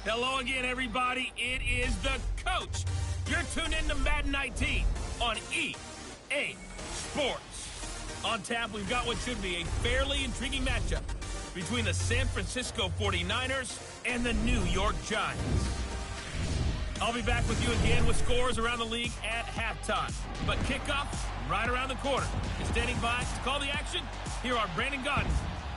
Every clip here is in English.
Hello again, everybody. It is the coach. You're tuned in to Madden 19 on EA Sports. On tap, we've got what should be a fairly intriguing matchup between the San Francisco 49ers and the New York Giants. I'll be back with you again with scores around the league at halftime. But kickoff right around the corner. And standing by to call the action, here are Brandon Gaudin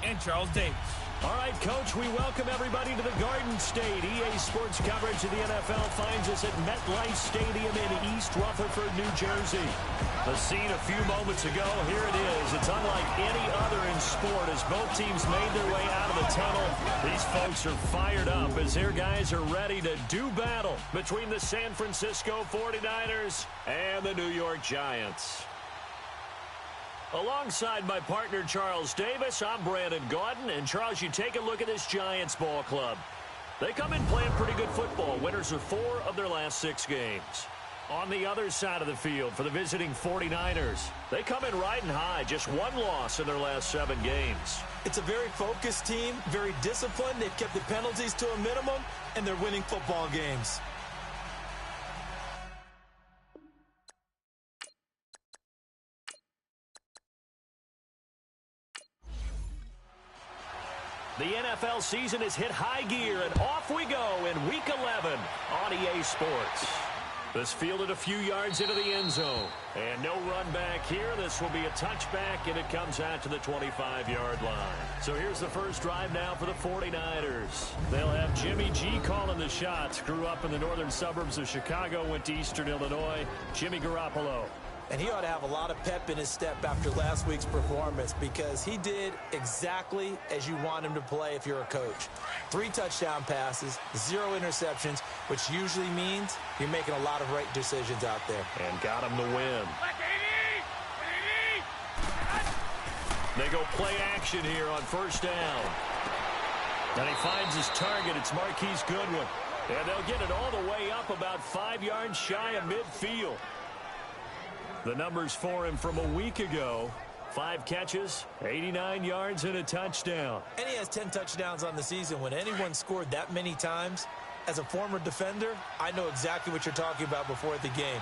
and Charles Davis. All right, Coach, we welcome everybody to the Garden State. EA Sports coverage of the NFL finds us at MetLife Stadium in East Rutherford, New Jersey. The scene a few moments ago, here it is. It's unlike any other in sport as both teams made their way out of the tunnel. These folks are fired up as their guys are ready to do battle between the San Francisco 49ers and the New York Giants. Alongside my partner, Charles Davis, I'm Brandon Gaudin. And, Charles, you take a look at this Giants ball club. They come in playing pretty good football. Winners of 4 of their last 6 games. On the other side of the field for the visiting 49ers, they come in riding high. Just 1 loss in their last 7 games. It's a very focused team, very disciplined. They've kept the penalties to a minimum, and they're winning football games. The NFL season has hit high gear, and off we go in Week 11 on EA Sports. This fielded a few yards into the end zone. And no run back here. This will be a touchback, and it comes out to the 25-yard line. So here's the first drive now for the 49ers. They'll have Jimmy G calling the shots. Grew up in the northern suburbs of Chicago, went to Eastern Illinois. Jimmy Garoppolo. And he ought to have a lot of pep in his step after last week's performance because he did exactly as you want him to play if you're a coach. 3 touchdown passes, 0 interceptions, which usually means you're making a lot of right decisions out there. And got him to win. They go play action here on first down. And he finds his target. It's Marquise Goodwin. And they'll get it all the way up about 5 yards shy of midfield. The numbers for him from a week ago: 5 catches, 89 yards, and a touchdown. And he has 10 touchdowns on the season. When anyone scored that many times, as a former defender, I know exactly what you're talking about before the game.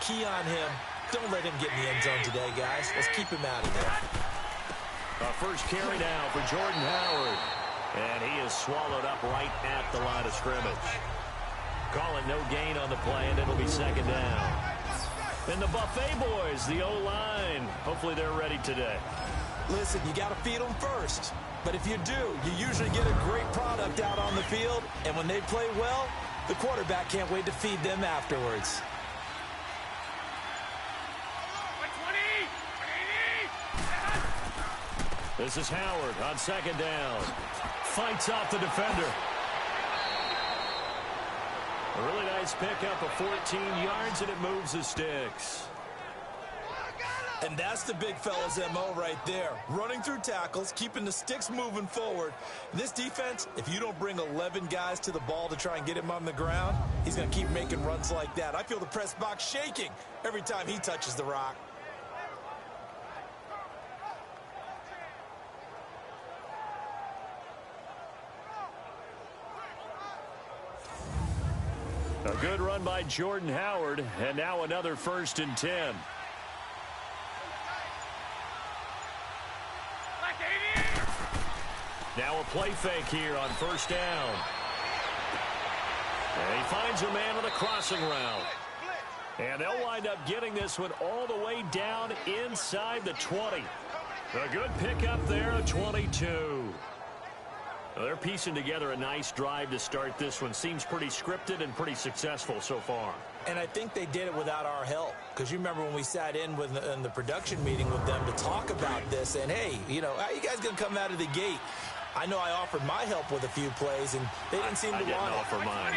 Key on him. Don't let him get in the end zone today, guys. Let's keep him out of there. First carry now for Jordan Howard. And he is swallowed up right at the line of scrimmage. Calling no gain on the play, and it'll be second down. And the Buffet boys, the O-line, hopefully they're ready today. Listen, you got to feed them first. But if you do, you usually get a great product out on the field. And when they play well, the quarterback can't wait to feed them afterwards. This is Howard on second down. Fights off the defender. A really nice pickup of 14 yards, and it moves the sticks. And that's the big fella's MO right there. Running through tackles, keeping the sticks moving forward. This defense, if you don't bring 11 guys to the ball to try and get him on the ground, he's going to keep making runs like that. I feel the press box shaking every time he touches the rock. A good run by Jordan Howard, and now another 1st and 10. Now a play fake here on first down. And he finds a man with a crossing route. And they'll wind up getting this one all the way down inside the 20. A good pickup there of 22. Well, they're piecing together a nice drive to start this one. Seems pretty scripted and pretty successful so far. And I think they did it without our help. Because you remember when we sat in the production meeting with them to talk about this. And, hey, you know, how are you guys going to come out of the gate? I know I offered my help with a few plays, and they didn't seem to want it. I didn't offer mine.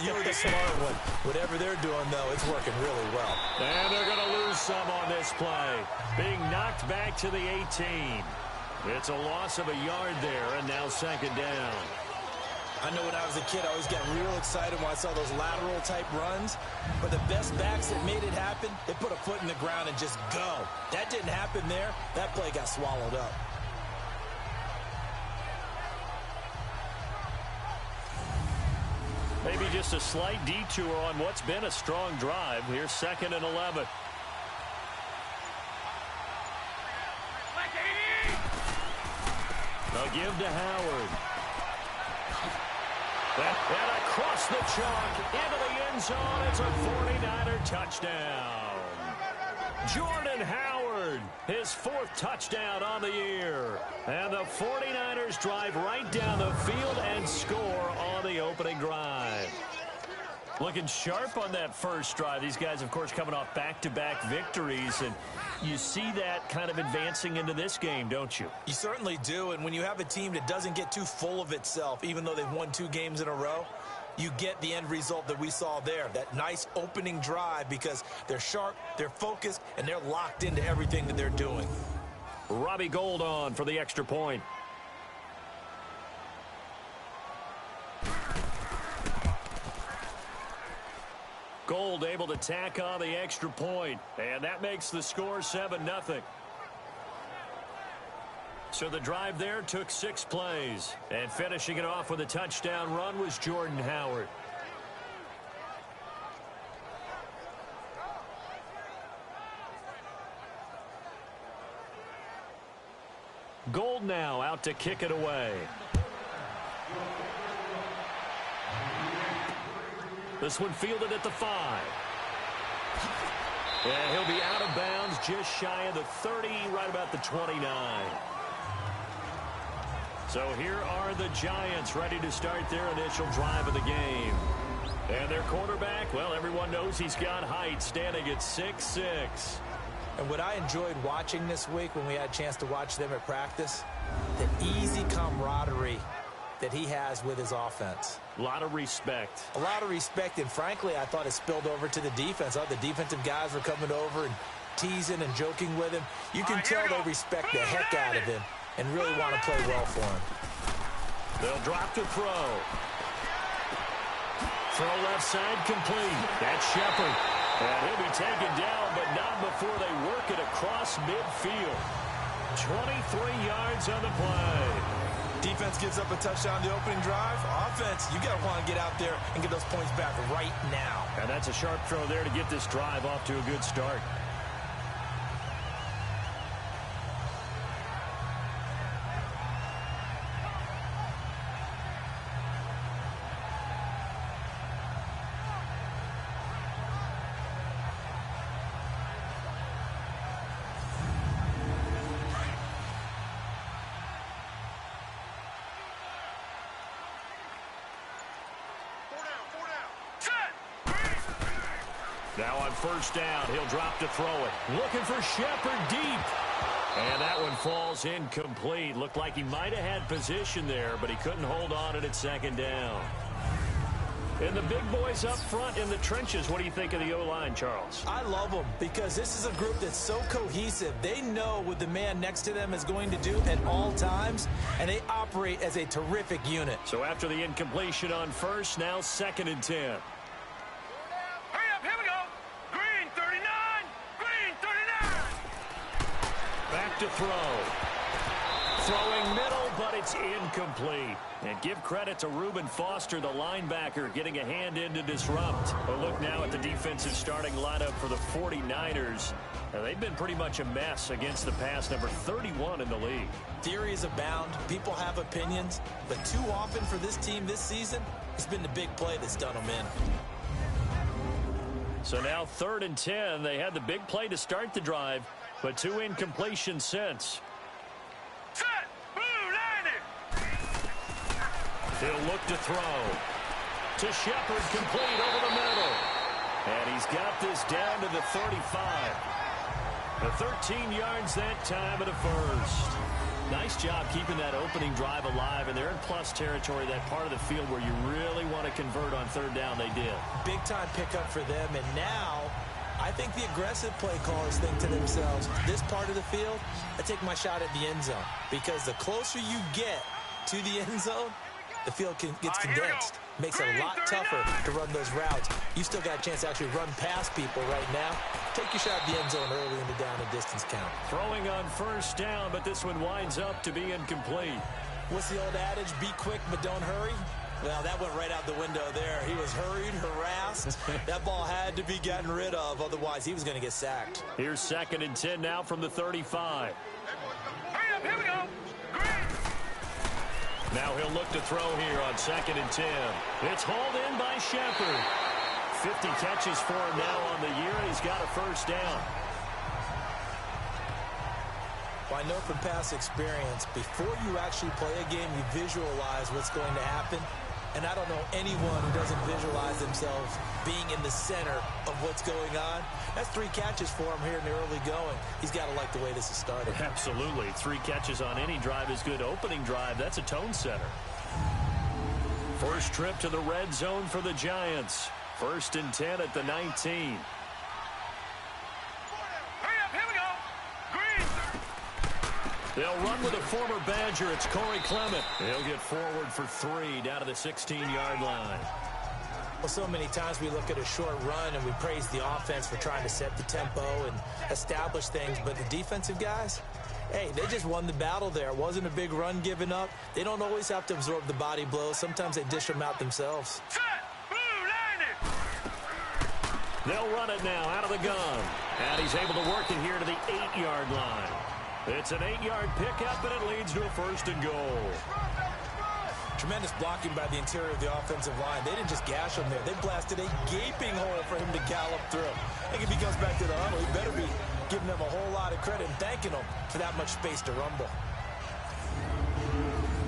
You were the smart one. Whatever they're doing, though, it's working really well. And they're going to lose some on this play. Being knocked back to the 18. It's a loss of a yard there, and now second down. I know when I was a kid, I always got real excited when I saw those lateral-type runs. But the best backs that made it happen, they put a foot in the ground and just go. That didn't happen there. That play got swallowed up. Maybe just a slight detour on what's been a strong drive. Here's 2nd and 11. They'll give to Howard. And across the chalk into the end zone. It's a 49er touchdown. Jordan Howard, his 4th touchdown on the year. And the 49ers drive right down the field and score on the opening drive. Looking sharp on that first drive. These guys, of course, coming off back-to-back victories. And you see that kind of advancing into this game, don't you? You certainly do. And when you have a team that doesn't get too full of itself, even though they've won 2 games in a row, you get the end result that we saw there. That nice opening drive because they're sharp, they're focused, and they're locked into everything that they're doing. Robbie Gould on for the extra point. Gould able to tack on the extra point, and that makes the score 7-0. So the drive there took 6 plays, and finishing it off with a touchdown run was Jordan Howard. Gould now out to kick it away. This one fielded at the 5. And he'll be out of bounds just shy of the 30, right about the 29. So here are the Giants ready to start their initial drive of the game. And their quarterback, well, everyone knows he's got height, standing at 6'6". And what I enjoyed watching this week when we had a chance to watch them at practice, the easy camaraderie that he has with his offense. A lot of respect. A lot of respect, and frankly, I thought it spilled over to the defense. The defensive guys were coming over and teasing and joking with him. You can tell they respect the heck out of him and really want to play well for him. They'll drop to throw. Throw left side complete. That's Shepard. And he'll be taken down, but not before they work it across midfield. 23 yards on the play. Defense gives up a touchdown the opening drive. Offense, you got to want to get out there and get those points back right now. And that's a sharp throw there to get this drive off to a good start. Now on first down, he'll drop to throw it. Looking for Shepard deep. And that one falls incomplete. Looked like he might have had position there, but he couldn't hold on at second down. And the big boys up front in the trenches, what do you think of the O-line, Charles? I love them because this is a group that's so cohesive. They know what the man next to them is going to do at all times, and they operate as a terrific unit. So after the incompletion on first, now 2nd and 10. To throw. Throwing middle, but it's incomplete. And give credit to Reuben Foster, the linebacker, getting a hand in to disrupt. But look now at the defensive starting lineup for the 49ers. Now, they've been pretty much a mess against the pass, number 31 in the league. Theories abound. People have opinions. But too often for this team this season, it's been the big play that's done them in. So now 3rd and 10. They had the big play to start the drive, but 2 incompletions since. Set! Blue landing! He'll look to throw. To Shepard, complete over the middle. And he's got this down to the 35. The 13 yards that time of the first. Nice job keeping that opening drive alive, and they're in plus territory, that part of the field where you really want to convert on 3rd down. They did. Big time pickup for them, and now I think the aggressive play callers think to themselves, this part of the field, I take my shot at the end zone. Because the closer you get to the end zone, the field gets condensed. Makes it a lot tougher to run those routes. You still got a chance to actually run past people right now. Take your shot at the end zone early in the down and distance count. Throwing on 1st down, but this one winds up to be incomplete. What's the old adage? Be quick, but don't hurry. Well, that went right out the window there. He was hurried, harassed. That ball had to be gotten rid of, otherwise he was going to get sacked. Here's 2nd and 10 now from the 35. Hurry up, here we go. Green. Now he'll look to throw here on 2nd and 10. It's hauled in by Shepard. 50 catches for him now on the year, and he's got a first down. Well, I know from past experience, before you actually play a game, you visualize what's going to happen. And I don't know anyone who doesn't visualize themselves being in the center of what's going on. That's 3 catches for him here in the early going. He's got to like the way this is started. Absolutely. 3 catches on any drive is good. Opening drive, that's a tone setter. First trip to the red zone for the Giants. 1st and 10 at the 19. Hurry up, here we go. Green. They'll run with a former Badger. It's Corey Clement. He'll get forward for 3 down to the 16-yard line. Well, so many times we look at a short run and we praise the offense for trying to set the tempo and establish things, but the defensive guys, hey, they just won the battle there. It wasn't a big run given up. They don't always have to absorb the body blows. Sometimes they dish them out themselves. Set. Blue, line it. They'll run it now out of the gun. And he's able to work it here to the 8-yard line. It's an 8-yard pickup, and it leads to a 1st and goal. Tremendous blocking by the interior of the offensive line. They didn't just gash him there. They blasted a gaping hole for him to gallop through. I think if he comes back to the huddle, he better be giving them a whole lot of credit and thanking them for that much space to rumble.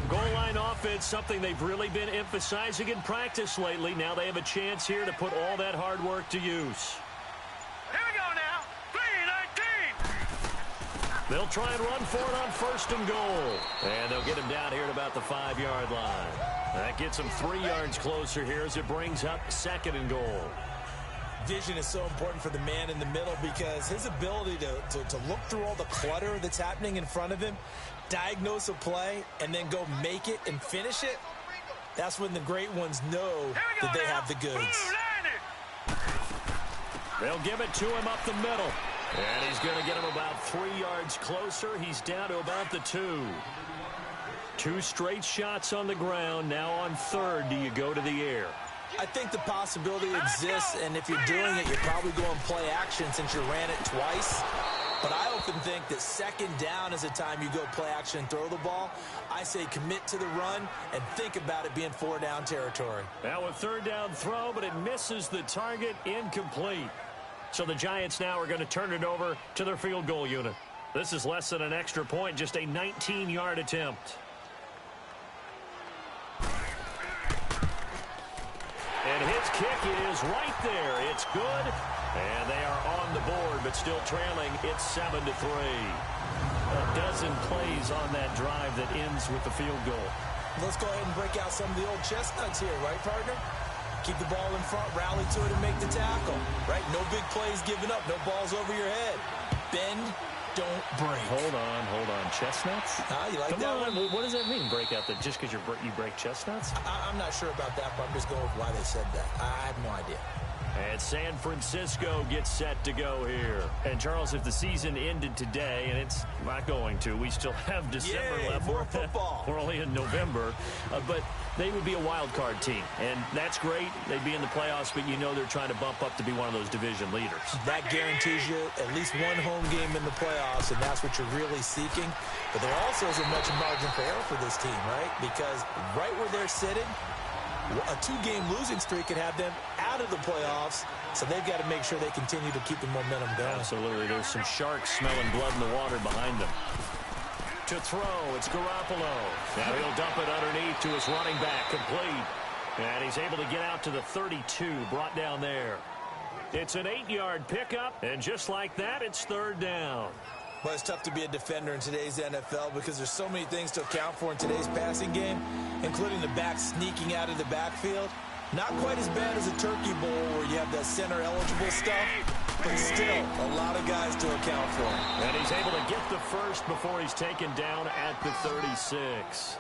Goal line offense, something they've really been emphasizing in practice lately. Now they have a chance here to put all that hard work to use. Here we go now. 3-19. They'll try and run for it on 1st and goal. And they'll get him down here at about the 5-yard line. That gets him 3 yards closer here as it brings up 2nd and goal. Vision is so important for the man in the middle because his ability to look through all the clutter that's happening in front of him, diagnose a play, and then go make it and finish it, that's when the great ones know that they have the goods. They'll give it to him up the middle. And he's going to get him about 3 yards closer. He's down to about the 2. 2 straight shots on the ground. Now on 3rd, do you go to the air? I think the possibility exists, and if you're doing it, you're probably going play action since you ran it twice. But I often think that 2nd down is a time you go play action and throw the ball. I say commit to the run and think about it being 4-down territory. Now a 3rd down throw, but it misses the target, incomplete. So the Giants now are going to turn it over to their field goal unit. This is less than an extra point, just a 19-yard attempt. And his kick is right there. It's good. And they are on the board, but still trailing. It's 7-3. A dozen plays on that drive that ends with the field goal. Let's go ahead and break out some of the old chestnuts here, right, partner? Keep the ball in front, rally to it, and make the tackle, right? No big plays given up, no balls over your head. Bend, don't break. Hold on. Chestnuts? You like Come that on. one? What does that mean, break out that just because you break chestnuts? I'm not sure about that, but I'm just going with why they said that. I have no idea. And San Francisco gets set to go here. And, Charles, if the season ended today, and it's not going to, we still have December left. More football. We're only in November. But they would be a wild card team. And that's great. They'd be in the playoffs, but you know they're trying to bump up to be one of those division leaders. That guarantees you at least one home game in the playoffs, and that's what you're really seeking. But there also isn't much margin for error for this team, right? Because right where they're sitting, a 2-game losing streak could have them out of the playoffs, so they've got to make sure they continue to keep the momentum going. Absolutely. There's some sharks smelling blood in the water behind them. To throw, it's Garoppolo. Now he'll dump it underneath to his running back, complete. And he's able to get out to the 32, brought down there. It's an 8-yard pickup, and just like that, it's 3rd down. Well, it's tough to be a defender in today's NFL because there's so many things to account for in today's passing game, including the back sneaking out of the backfield. Not quite as bad as a turkey bowl where you have that center-eligible stuff, but still a lot of guys to account for. And he's able to get the first before he's taken down at the 36.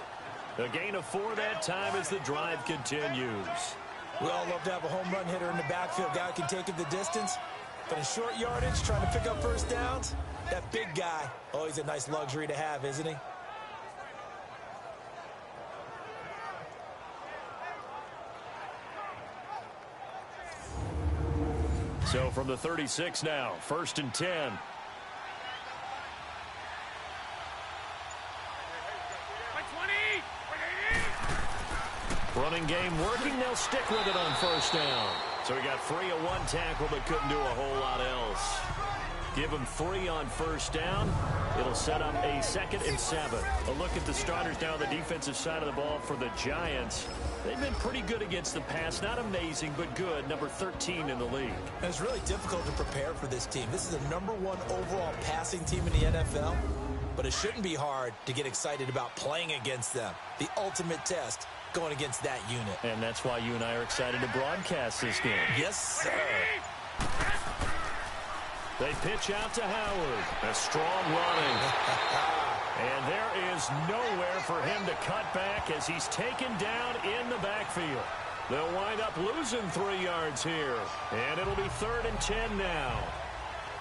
A gain of 4 that time as the drive continues. We all love to have a home run hitter in the backfield. Guy who can take it the distance. But in short yardage, trying to pick up first downs, that big guy, always a nice luxury to have, isn't he? So from the 36 now, 1st and 10. Running game working. They'll stick with it on 1st down. So he got 3 of 1 tackle, but couldn't do a whole lot else. Give him 3 on 1st down. It'll set up a 2nd and 7. A look at the starters now on the defensive side of the ball for the Giants. They've been pretty good against the pass. Not amazing, but good. Number 13 in the league. And it's really difficult to prepare for this team. This is the #1 overall passing team in the NFL. But it shouldn't be hard to get excited about playing against them. The ultimate test going against that unit. And that's why you and I are excited to broadcast this game. Yes, sir. They pitch out to Howard. A strong running. And there is nowhere for him to cut back as he's taken down in the backfield. They'll wind up losing 3 yards here. And it'll be 3rd and 10 now.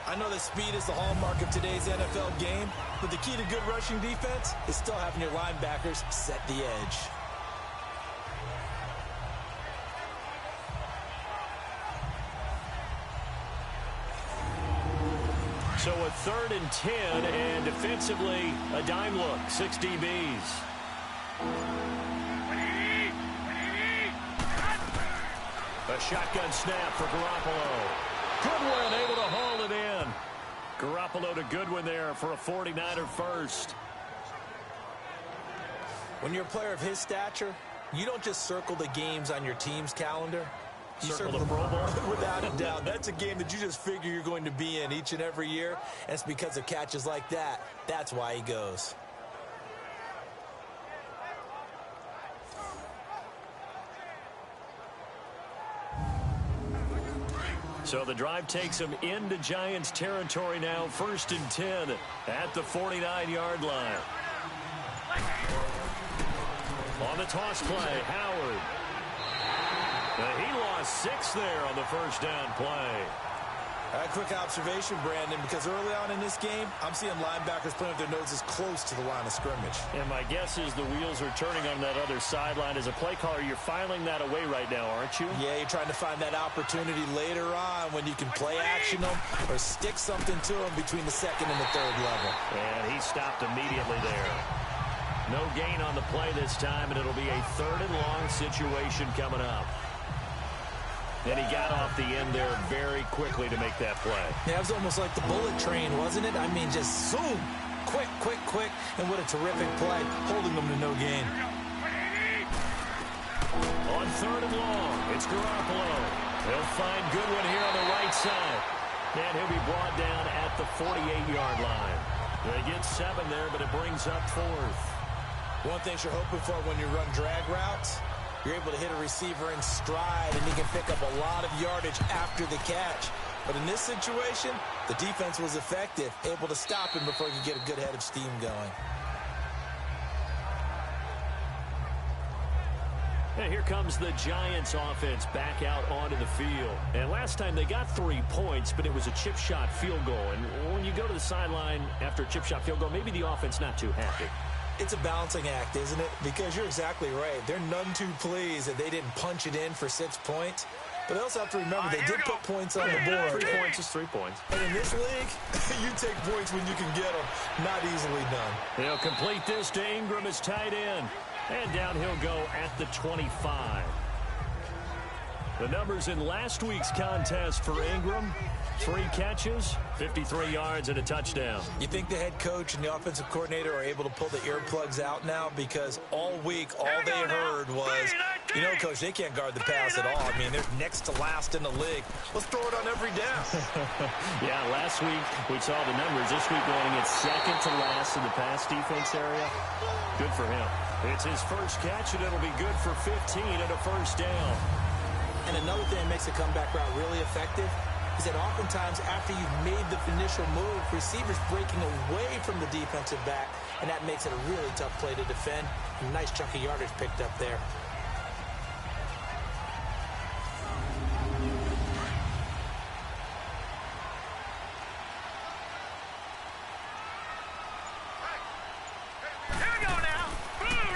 I know that speed is the hallmark of today's NFL game, but the key to good rushing defense is still having your linebackers set the edge. So a 3rd and 10, and defensively, a dime look, 6 DBs. A shotgun snap for Garoppolo. Goodwin able to haul it in. Garoppolo to Goodwin there for a 49er first. When you're a player of his stature, you don't just circle the games on your team's calendar. You Circle the Pro Bowl? Without a doubt. That's a game that you just figure you're going to be in each and every year. And it's because of catches like that. That's why he goes. So the drive takes him into Giants territory now. 1st and 10 at the 49-yard line. On the toss play, Howard. He lost 6 there on the 1st down play. A quick observation, Brandon, because early on in this game, I'm seeing linebackers playing with their noses close to the line of scrimmage. And my guess is the wheels are turning on that other sideline. As a play caller, you're filing that away right now, aren't you? Yeah, you're trying to find that opportunity later on when you can play action them or stick something to them between the 2nd and the 3rd level. And he stopped immediately there. No gain on the play this time, and it'll be a 3rd and long situation coming up. And he got off the end there very quickly to make that play. Yeah, it was almost like the bullet train, wasn't it? I mean, just zoom. Quick, quick, quick. And what a terrific play, holding them to no gain. On 3rd and long, it's Garoppolo. He'll find Goodwin here on the right side. And he'll be brought down at the 48-yard line. They get 7 there, but it brings up 4th. One thing you're hoping for when you run drag routes, you're able to hit a receiver in stride, and he can pick up a lot of yardage after the catch. But in this situation, the defense was effective, able to stop him before he could get a good head of steam going. And here comes the Giants offense back out onto the field. And last time they got 3 points, but it was a chip shot field goal. And when you go to the sideline after a chip shot field goal, maybe the offense not too happy. It's a balancing act, isn't it? Because you're exactly right. They're none too pleased that they didn't punch it in for 6 points. But they also have to remember they did put points on the board. 3 points is 3 points. And in this league, you take points when you can get them. Not easily done. They'll complete this to Ingram as tight end. And down he'll go at the 25. The numbers in last week's contest for Ingram: 3 catches, 53 yards, and a touchdown. You think the head coach and the offensive coordinator are able to pull the earplugs out now? Because all week, all they heard was, you know, Coach, they can't guard the pass at all. I mean, they're next to last in the league. Let's throw it on every down. Yeah, last week we saw the numbers. This week going at 2nd to last in the pass defense area. Good for him. It's his first catch, and it'll be good for 15 and a 1st down. And another thing that makes the comeback route really effective is that oftentimes after you've made the initial move, receivers breaking away from the defensive back, and that makes it a really tough play to defend. A nice chunk of yardage picked up there.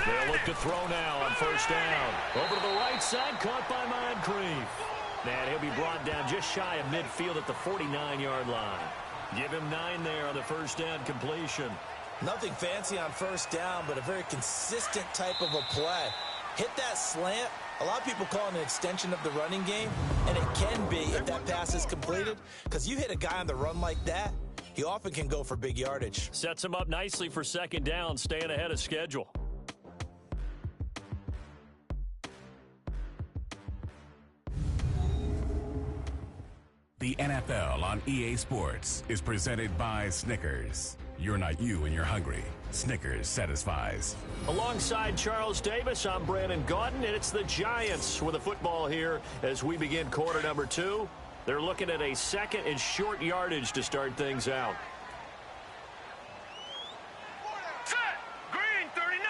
They'll look to throw now on 1st down. Over to the right side, caught by Moncrief. And he'll be brought down just shy of midfield at the 49-yard line. Give him 9 there on the first down completion. Nothing fancy on first down, but a very consistent type of a play. Hit that slant. A lot of people call it an extension of the running game, and it can be if that pass is completed, because you hit a guy on the run like that, he often can go for big yardage. Sets him up nicely for second down, staying ahead of schedule. The NFL on EA Sports is presented by Snickers. You're not you and you're hungry. Snickers satisfies. Alongside Charles Davis, I'm Brandon Gaudin, and it's the Giants with the football here as we begin quarter number 2. They're looking at a second and short yardage to start things out. Set. Green, 39.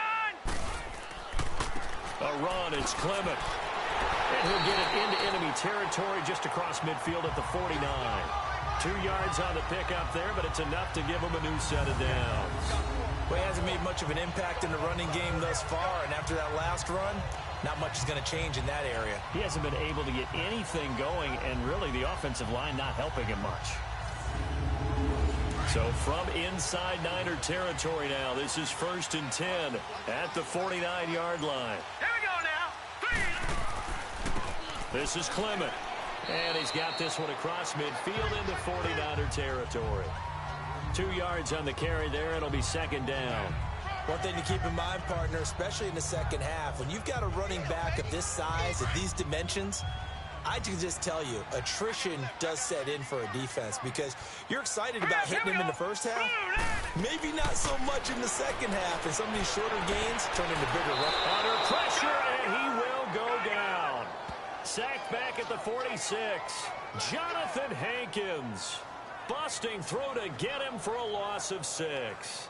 A run, it's Clement. And he'll get it into enemy territory just across midfield at the 49. 2 yards on the pickup there, but it's enough to give him a new set of downs. Well, he hasn't made much of an impact in the running game thus far, and after that last run, not much is going to change in that area. He hasn't been able to get anything going, and really the offensive line not helping him much. So from inside Niner territory now, this is 1st and 10 at the 49-yard line. Here we go now. 3. This is Clement. And he's got this one across midfield into 49er territory. 2 yards on the carry there. It'll be second down. One thing to keep in mind, partner, especially in the second half, when you've got a running back of this size, of these dimensions, I can just tell you, attrition does set in for a defense because you're excited about hitting him in the first half. Maybe not so much in the second half, and some of these shorter gains turn into bigger runs. Under pressure, and he will go down. Sacked back at the 46. Jonathan Hankins. Busting through to get him for a loss of 6.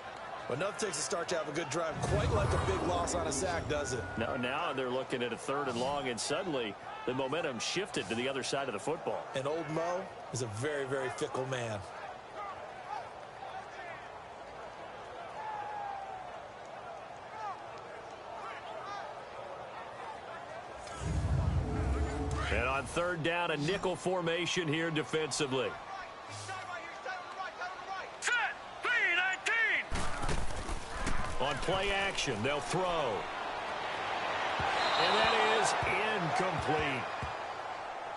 But enough takes a start to have a good drive. Quite like a big loss on a sack, does it? Now they're looking at a 3rd and long, and suddenly the momentum shifted to the other side of the football. And old Mo is a very, very fickle man. And on 3rd down, a nickel formation here defensively. Set. 3-19. On play action, they'll throw. And that is incomplete.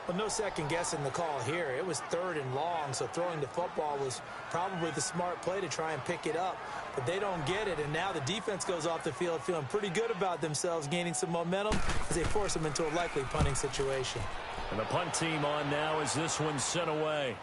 Well, no second guessing the call here. It was 3rd and long, so throwing the football was probably the smart play to try and pick it up. But they don't get it, and now the defense goes off the field feeling pretty good about themselves, gaining some momentum as they force them into a likely punting situation. And the punt team on now as this one's sent away.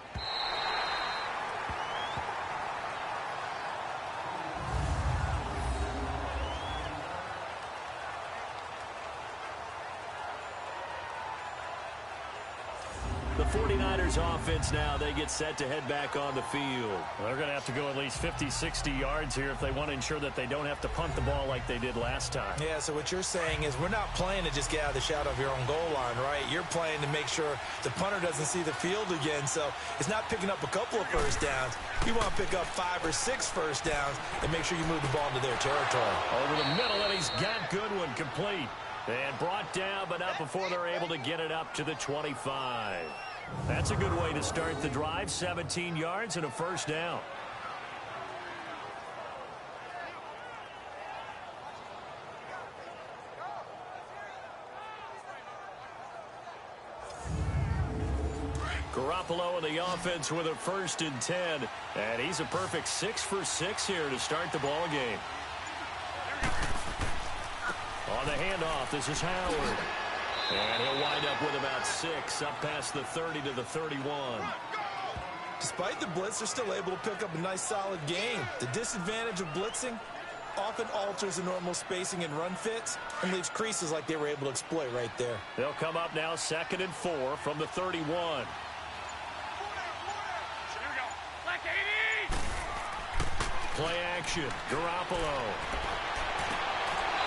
The 49ers offense now, they get set to head back on the field. They're going to have to go at least 50, 60 yards here if they want to ensure that they don't have to punt the ball like they did last time. Yeah, so what you're saying is we're not playing to just get out of the shadow of your own goal line, right? You're playing to make sure the punter doesn't see the field again. So it's not picking up a couple of first downs. You want to pick up 5 or 6 first downs and make sure you move the ball into their territory. Over the middle, and he's got Goodwin complete. And brought down, but not before they're able to get it up to the 25. That's a good way to start the drive. 17 yards and a first down. Garoppolo in the offense with a 1st and 10. And he's a perfect 6 for 6 here to start the ball game. On the handoff, this is Howard. And he'll wind up with about 6, up past the 30 to the 31. Despite the blitz, they're still able to pick up a nice, solid gain. The disadvantage of blitzing often alters the normal spacing and run fits and leaves creases like they were able to exploit right there. They'll come up now 2nd and 4 from the 31. Here we go. Like 80. Play action, Garoppolo.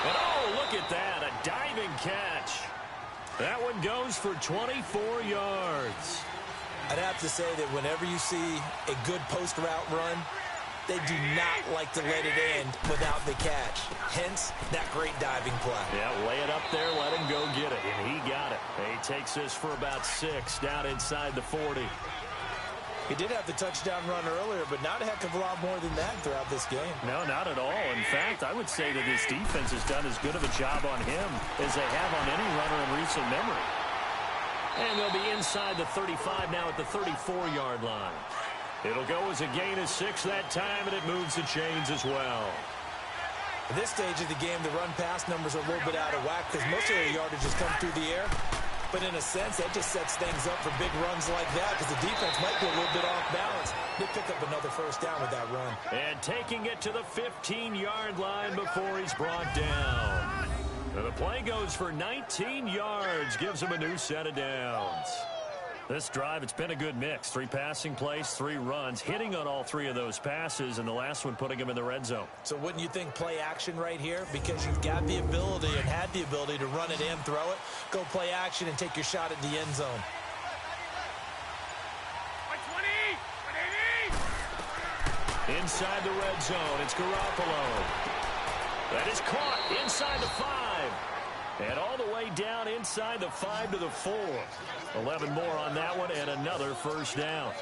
And oh, look at that, a diving catch. That one goes for 24 yards. I'd have to say that whenever you see a good post route run, They do not like to let it in without the catch. Hence, that great diving play. Yeah, lay it up there, let him go get it, and he got it. He takes this for about 6 down inside the 40. He did have the touchdown run earlier, but not a heck of a lot more than that throughout this game. No, not at all. In fact, I would say that this defense has done as good of a job on him as they have on any runner in recent memory. And they'll be inside the 35 now at the 34-yard line. It'll go as a gain of 6 that time, and it moves the chains as well. At this stage of the game, the run-pass numbers are a little bit out of whack because most of their yardage has come through the air. But in a sense, that just sets things up for big runs like that because the defense might be a little bit off balance. They pick up another first down with that run. And taking it to the 15-yard line before he's brought down. And the play goes for 19 yards, gives him a new set of downs. This drive, it's been a good mix. 3 passing plays, 3 runs, hitting on all 3 of those passes, and the last one putting him in the red zone. So wouldn't you think play action right here? Because you've got the ability and had the ability to run it in, throw it, go play action, and take your shot at the end zone. 120, 180. Inside the red zone, it's Garoppolo. That is caught inside the 5. And all the way down inside the 5 to the 4. 11 more on that one and another first down.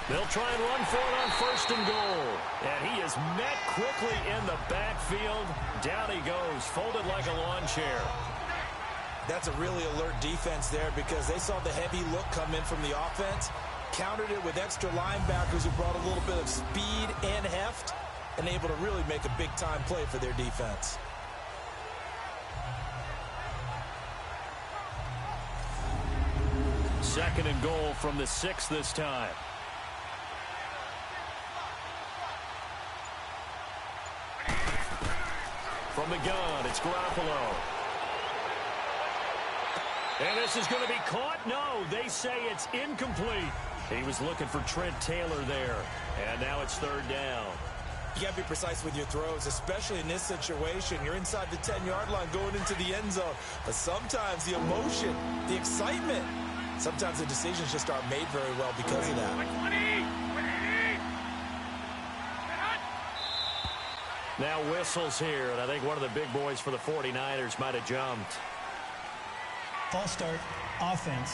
They'll try and run for it on 1st and goal. And he is met quickly in the backfield. Down he goes, folded like a lawn chair. That's a really alert defense there because they saw the heavy look come in from the offense, countered it with extra linebackers who brought a little bit of speed and heft, and able to really make a big-time play for their defense. Second and goal from the 6 this time. From the gun, it's Garoppolo. And this is going to be caught? No, they say it's incomplete. He was looking for Trent Taylor there. And now it's 3rd down. You got to be precise with your throws, especially in this situation. You're inside the 10-yard line going into the end zone. But sometimes the emotion, the excitement, sometimes the decisions just aren't made very well because of that. 120, 180. Now whistles here, and I think one of the big boys for the 49ers might have jumped. False start, offense.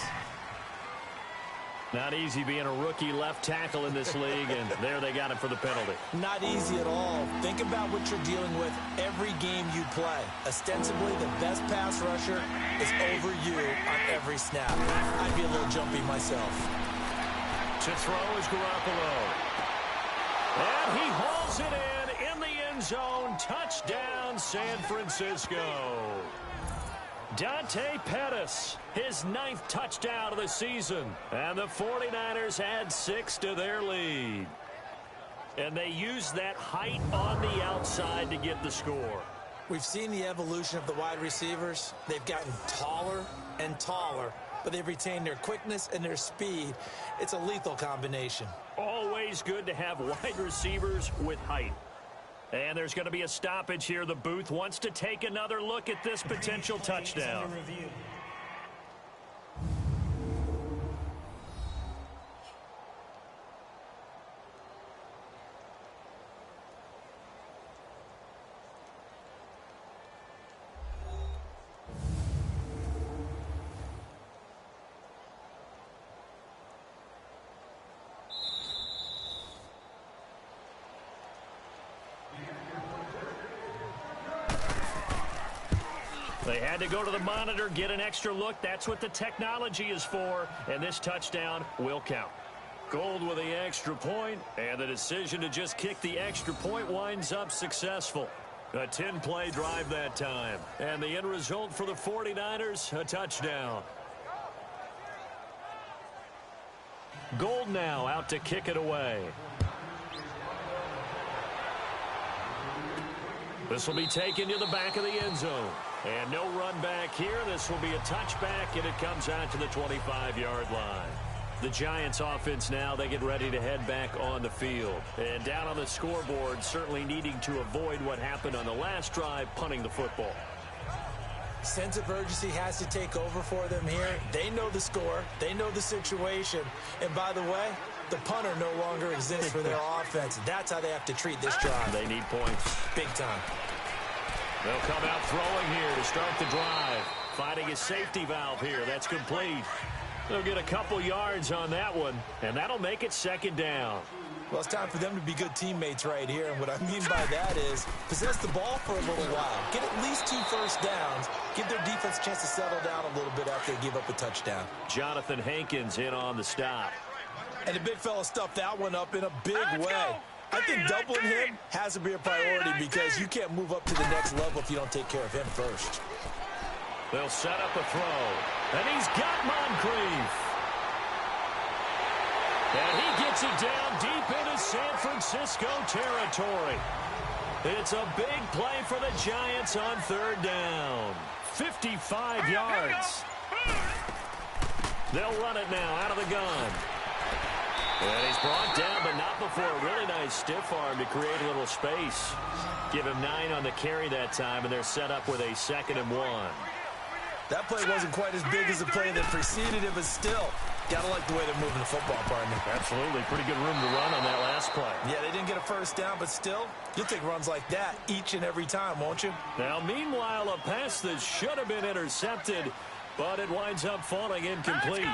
Not easy being a rookie left tackle in this league, and there they got him for the penalty. Not easy at all. Think about what you're dealing with every game you play. Ostensibly, the best pass rusher is over you on every snap. I'd be a little jumpy myself. To throw is Garoppolo. And he hauls it in the end zone. Touchdown, San Francisco. Dante Pettis, his 9th touchdown of the season. And the 49ers add 6 to their lead. And they use that height on the outside to get the score. We've seen the evolution of the wide receivers. They've gotten taller and taller, but they've retained their quickness and their speed. It's a lethal combination. Always good to have wide receivers with height. And there's going to be a stoppage here. The booth wants to take another look at this potential touchdown. They had to go to the monitor, get an extra look. That's what the technology is for, and this touchdown will count. Gold with the extra point, and the decision to just kick the extra point winds up successful. A 10-play drive that time, and the end result for the 49ers, a touchdown. Gold now out to kick it away. This will be taken to the back of the end zone. And no run back here. This will be a touchback, and it comes out to the 25-yard line. The Giants offense now, they get ready to head back on the field. And down on the scoreboard, certainly needing to avoid what happened on the last drive, punting the football. Sense of urgency has to take over for them here. They know the score. They know the situation. And by the way, the punter no longer exists for their offense. That's how they have to treat this drive. They need points. Big time. They'll come out throwing here to start the drive. Finding a safety valve here. That's complete. They'll get a couple yards on that one, and that'll make it second down. Well, it's time for them to be good teammates right here. And what I mean by that is possess the ball for a little while. Get at least 2 first downs. Give their defense a chance to settle down a little bit after they give up a touchdown. Jonathan Hankins in on the stop. And the big fella stuffed that one up in a big way. I think doubling him has to be a priority because you can't move up to the next level if you don't take care of him first. They'll set up a throw. And he's got Moncrief. And he gets it down deep into San Francisco territory. It's a big play for the Giants on third down. 55 yards. They'll run it now out of the gun. And he's brought down, but not before a really nice stiff arm to create a little space. Give him 9 on the carry that time, and they're set up with a 2nd and 1. That play wasn't quite as big as the play that preceded it, but still, gotta like the way they're moving the football, partner. Absolutely. Pretty good room to run on that last play. Yeah, they didn't get a first down, but still, you'll take runs like that each and every time, won't you? Now, meanwhile, a pass that should have been intercepted, but it winds up falling incomplete.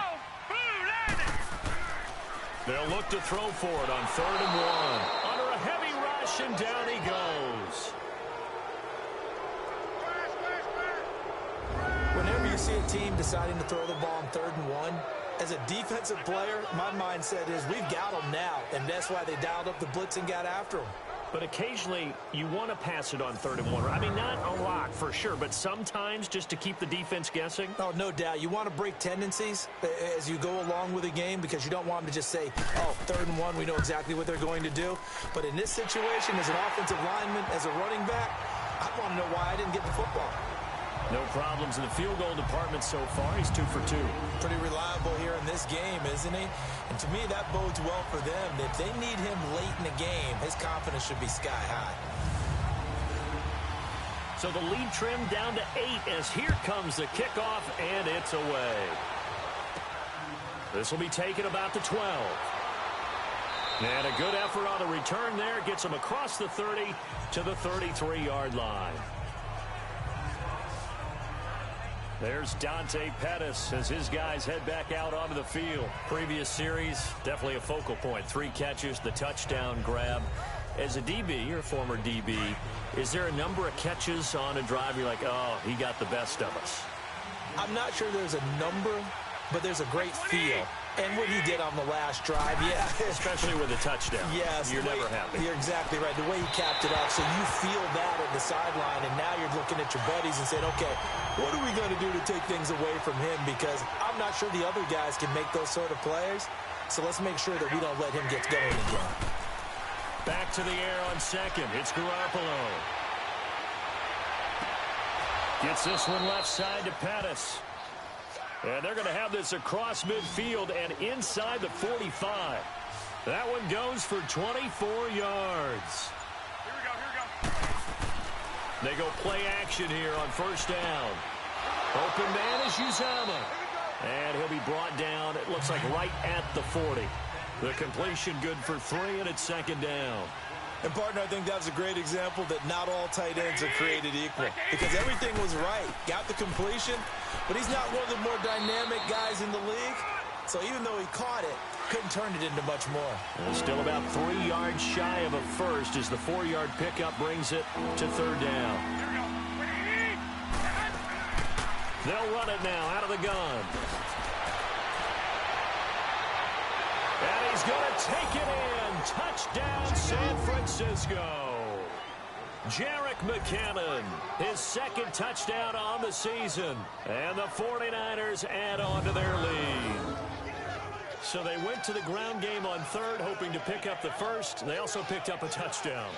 They'll look to throw for it on 3rd and 1. Under a heavy rush, and down he goes. Whenever you see a team deciding to throw the ball on 3rd and 1, as a defensive player, my mindset is we've got them now, and that's why they dialed up the blitz and got after them. But occasionally, you want to pass it on 3rd and 1. I mean, not a lot for sure, but sometimes just to keep the defense guessing. Oh, no doubt. You want to break tendencies as you go along with a game because you don't want them to just say, oh, 3rd and 1, we know exactly what they're going to do. But in this situation, as an offensive lineman, as a running back, I want to know why I didn't get the football. No problems in the field goal department so far. He's 2 for 2. Pretty reliable here in this game, isn't he? And to me, that bodes well for them. If they need him late in the game, his confidence should be sky high. So the lead trimmed down to 8 as here comes the kickoff, and it's away. This will be taken about the 12. And a good effort on the return there. Gets him across the 30 to the 33-yard line. There's Dante Pettis as his guys head back out onto the field. Previous series, definitely a focal point. 3 catches, the touchdown grab. As a DB, you're a former DB, is there a number of catches on a drive you're like, oh, he got the best of us? I'm not sure there's a number, but there's a great feel. And what he did on the last drive, yeah. Especially with a touchdown. Yes. You're never happy. You're exactly right. The way he capped it off, so you feel that at the sideline, and now you're looking at your buddies and saying, okay, what are we going to do to take things away from him? Because I'm not sure the other guys can make those sort of plays. So let's make sure that we don't let him get going again. Back to the air on 2nd. It's Garoppolo. Gets this one left side to Pettis. And they're going to have this across midfield and inside the 45. That one goes for 24 yards. Here we go. They go play action here on 1st down. Open man is Uzomah. And he'll be brought down, it looks like right at the 40. The completion good for 3, and it's 2nd down. And, partner, I think that was a great example that not all tight ends are created equal. Because everything was right. Got the completion, but he's not one of the more dynamic guys in the league. So even though he caught it, couldn't turn it into much more. And still about 3 yards shy of a first as the 4-yard pickup brings it to 3rd down. They'll run it now out of the gun. And he's going to take it in. Touchdown, San Francisco. Jerick McKinnon, his 2nd touchdown on the season. And the 49ers add on to their lead. So they went to the ground game on 3rd, hoping to pick up the 1st. They also picked up a touchdown.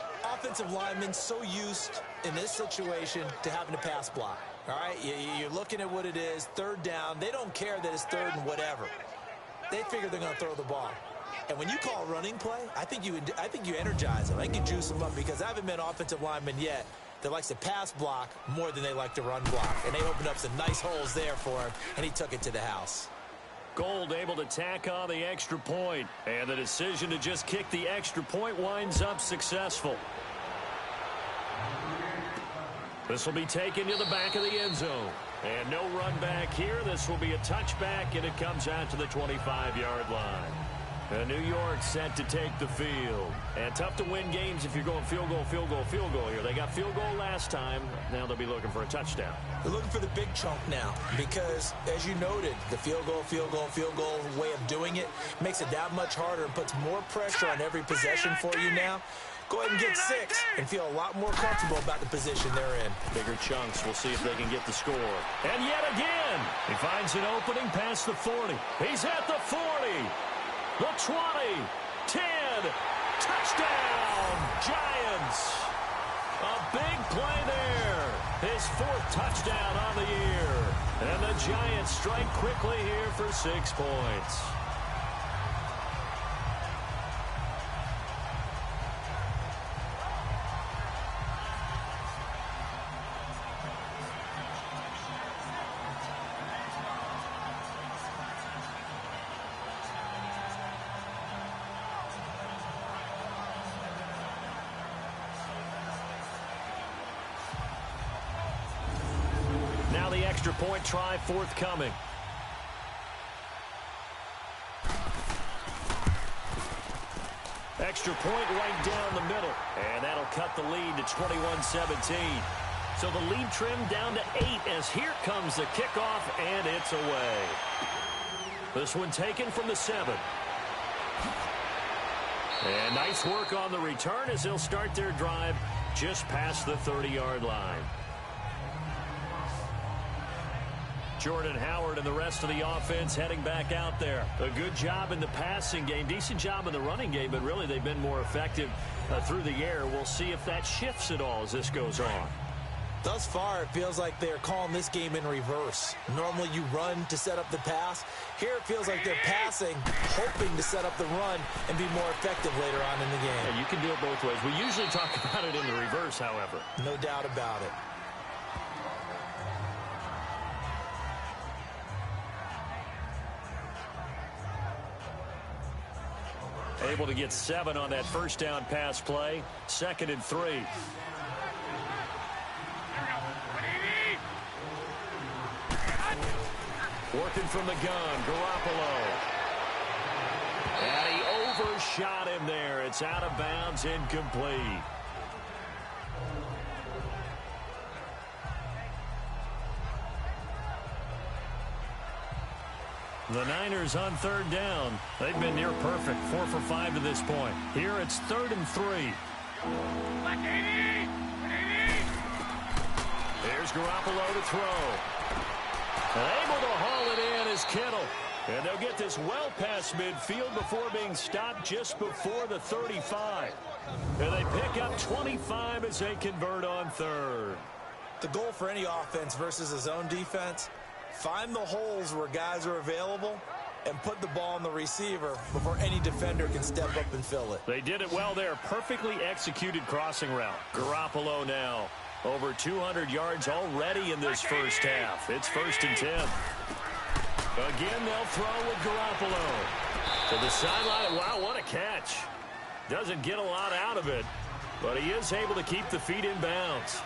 offensive linemen so used in this situation to having to pass block. All right, you're looking at what it is, third down. They don't care that it's third and whatever. They figure they're going to throw the ball. And when you call a running play, I think you energize them. I think you juice them up, because I haven't met an offensive lineman yet that likes to pass block more than they like to run block. And they opened up some nice holes there for him, and he took it to the house. Gould able to tack on the extra point, and the decision to just kick the extra point winds up successful. This will be taken to the back of the end zone. And no run back here. This will be a touchback, and it comes out to the 25-yard line. And New York set to take the field. And tough to win games if you're going field goal, field goal, field goal here. They got field goal last time. Now they'll be looking for a touchdown. They're looking for the big chunk now, because, as you noted, the field goal, field goal, field goal way of doing it makes it that much harder and puts more pressure on every possession for you now. Go ahead and get 6 and feel a lot more comfortable about the position they're in. Bigger chunks. We'll see if they can get the score. And yet again, he finds an opening past the 40. He's at the 40. The 20, 10, touchdown, Giants. A big play there. His 4th touchdown on the year. And the Giants strike quickly here for 6 points. Now the extra point try forthcoming. Extra point right down the middle. And that'll cut the lead to 21-17. So the lead trimmed down to 8 as here comes the kickoff, and it's away. This one taken from the 7. And nice work on the return as they'll start their drive just past the 30-yard line. Jordan Howard and the rest of the offense heading back out there. A good job in the passing game, decent job in the running game, but really they've been more effective through the air. We'll see if that shifts at all as this goes on. Thus far, it feels like they're calling this game in reverse. Normally you run to set up the pass. Here it feels like they're passing, hoping to set up the run and be more effective later on in the game. Yeah, you can do it both ways. We usually talk about it in the reverse, however. No doubt about it. Able to get 7 on that first down pass play. 2nd and 3. Working from the gun, Garoppolo. And he overshot him there. It's out of bounds, incomplete. The Niners on 3rd down. They've been near perfect, 4 for 5 to this point. Here it's 3rd and 3. There's Garoppolo to throw. Able to haul it in is Kittle. And they'll get this well past midfield before being stopped just before the 35. And they pick up 25 as they convert on 3rd. The goal for any offense versus a zone defense, find the holes where guys are available and put the ball on the receiver before any defender can step up and fill it. They did it well there. Perfectly executed crossing route. Garoppolo now. Over 200 yards already in this first half. It's 1st and 10. Again, they'll throw with Garoppolo. To the sideline. Wow, what a catch. Doesn't get a lot out of it, but he is able to keep the feet in bounds.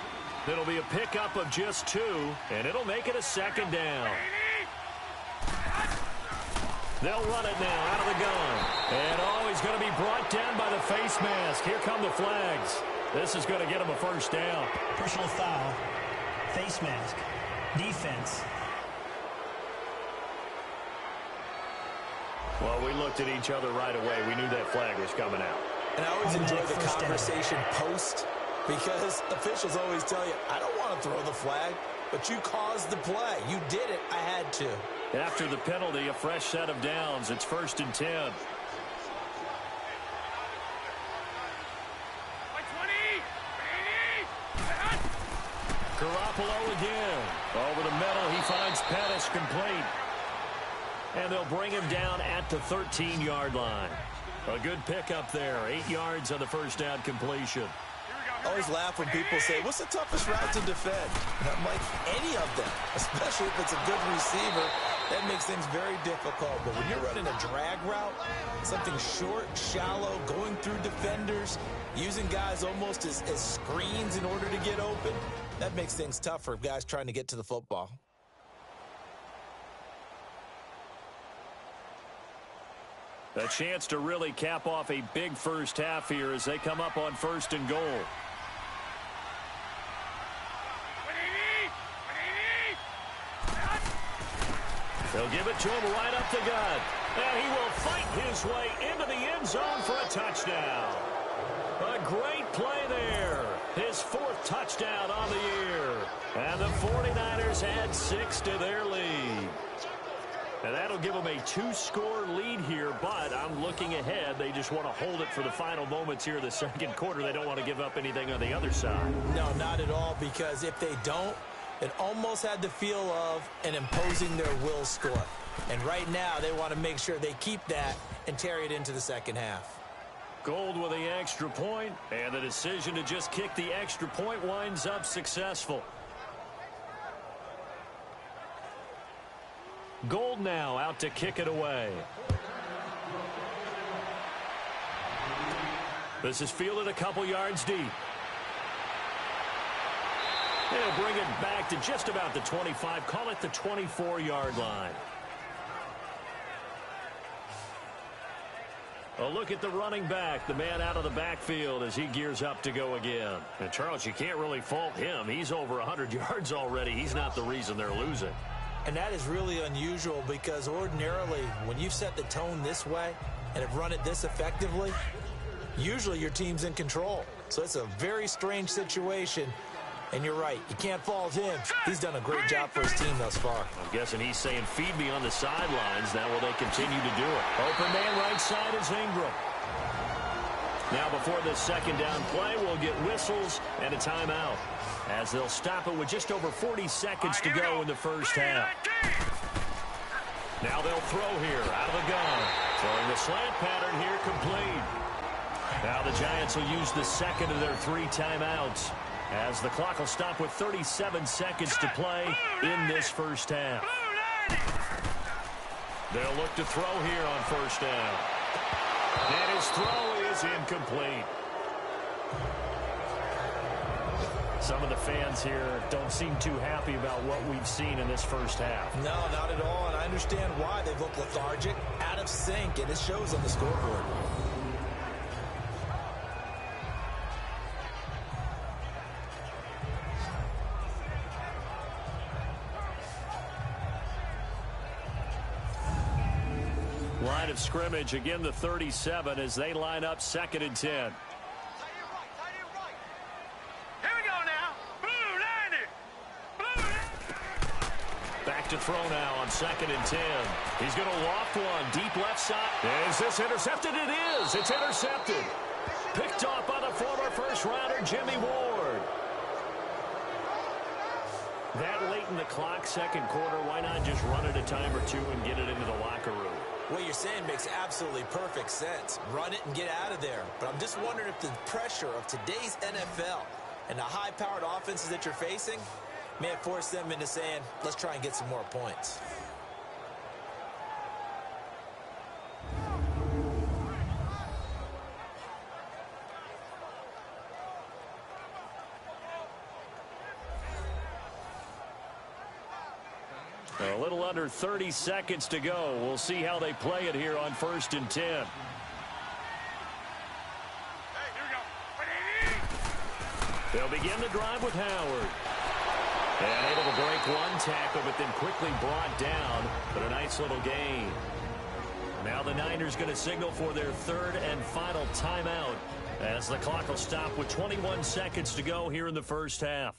It'll be a pickup of just 2, and it'll make it a 2nd down. They'll run it now out of the gun. And, he's going to be brought down by the face mask. Here come the flags. This is going to get him a 1st down. Personal foul, face mask, defense. Well, we looked at each other right away. We knew that flag was coming out. And I always enjoy the conversation post, because officials always tell you, I don't want to throw the flag, but you caused the play. You did it. I had to. After the penalty, a fresh set of downs. It's 1st and 10. Over the middle, he finds Pettis complete. And they'll bring him down at the 13-yard line. A good pickup there. 8 yards on the first down completion. I always laugh when people say, what's the toughest route to defend? And I'm like, any of them, especially if it's a good receiver. That makes things very difficult. But when you're running a drag route, something short, shallow, going through defenders, using guys almost as screens in order to get open, that makes things tough for guys trying to get to the football. A chance to really cap off a big first half here as they come up on 1st and goal. They'll give it to him right up the gut. And he will fight his way into the end zone for a touchdown. A great play there. His 4th touchdown on the year. And the 49ers add 6 to their lead. And that'll give them a 2-score lead here, but I'm looking ahead. They just want to hold it for the final moments here of the second quarter. They don't want to give up anything on the other side. No, not at all, because if they don't, it almost had the feel of an imposing their will score. And right now, they want to make sure they keep that and carry it into the second half. Gould with the extra point, and the decision to just kick the extra point winds up successful. Gould now out to kick it away. This is fielded a couple yards deep. They'll bring it back to just about the 25. Call it the 24-yard line. A look at the running back, the man out of the backfield as he gears up to go again. And Charles, you can't really fault him. He's over 100 yards already. He's not the reason they're losing. And that is really unusual because ordinarily when you've set the tone this way and have run it this effectively, usually your team's in control. So it's a very strange situation. And you're right, you can't fault him. He's done a great job for his team thus far. I'm guessing he's saying, feed me on the sidelines. Now will they continue to do it? Open man right side is Ingram. Now before this second down play, we'll get whistles and a timeout, as they'll stop it with just over 40 seconds to go in the first half. Now they'll throw here out of the gun. Throwing the slant pattern here complete. Now the Giants will use the second of their 3 timeouts, as the clock will stop with 37 seconds to play in this first half. They'll look to throw here on first down. And his throw is incomplete. Some of the fans here don't seem too happy about what we've seen in this first half. No, not at all, and I understand why. They've looked lethargic, out of sync, and it shows on the scoreboard. Line of scrimmage, again the 37 as they line up 2nd and 10. Here we go now. Blue, line it. Back to throw now on 2nd and 10. He's going to loft one deep left side. Is this intercepted? It is. It's intercepted. Picked off by the former first-rounder Jimmy Ward. That late in the clock, second quarter, why not just run it a time or two and get it into the locker room? What you're saying makes absolutely perfect sense. Run it and get out of there. But I'm just wondering if the pressure of today's NFL and the high-powered offenses that you're facing may have forced them into saying, let's try and get some more points. A little under 30 seconds to go. We'll see how they play it here on 1st and 10. Hey, here we go. They'll begin the drive with Howard. And able to break one tackle, but then quickly brought down. But a nice little gain. Now the Niners going to signal for their 3rd and final timeout, as the clock will stop with 21 seconds to go here in the first half.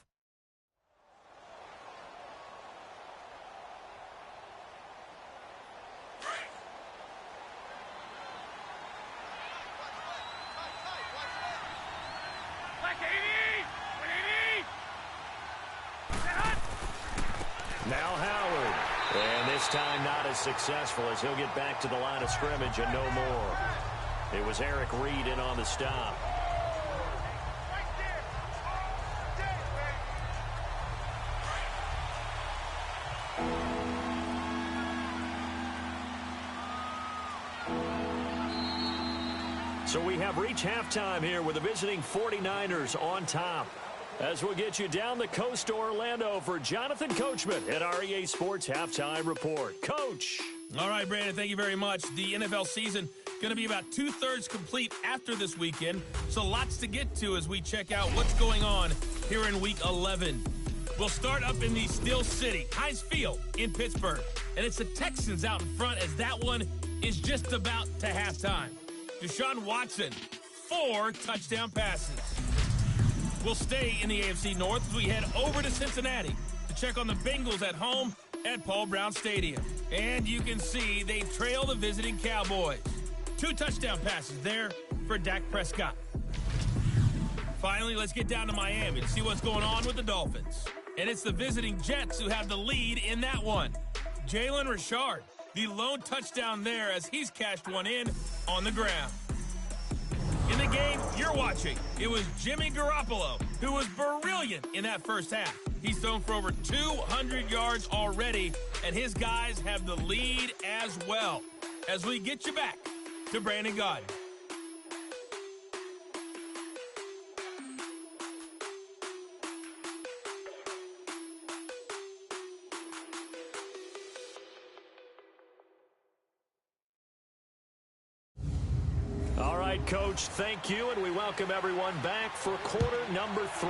Now Howard. And this time not as successful as he'll get back to the line of scrimmage and no more. It was Eric Reed in on the stop. So we have reached halftime here with the visiting 49ers on top. As we'll get you down the coast to Orlando for Jonathan Coachman at our EA Sports Halftime Report. Coach. All right, Brandon, thank you very much. The NFL season going to be about 2/3 complete after this weekend, so lots to get to as we check out what's going on here in Week 11. We'll start up in the Steel City, Heinz Field in Pittsburgh, and it's the Texans out in front as that one is just about to halftime. Deshaun Watson, 4 touchdown passes. We'll stay in the AFC North as we head over to Cincinnati to check on the Bengals at home at Paul Brown Stadium. And you can see they trail the visiting Cowboys. 2 touchdown passes there for Dak Prescott. Finally, let's get down to Miami to see what's going on with the Dolphins. And it's the visiting Jets who have the lead in that one. Jalen Richard, the lone touchdown there as he's cashed one in on the ground. In the game you're watching, it was Jimmy Garoppolo who was brilliant in that first half. He's thrown for over 200 yards already, and his guys have the lead as well. As we get you back to Brandon Gaudin. Coach, thank you, and we welcome everyone back for quarter number 3.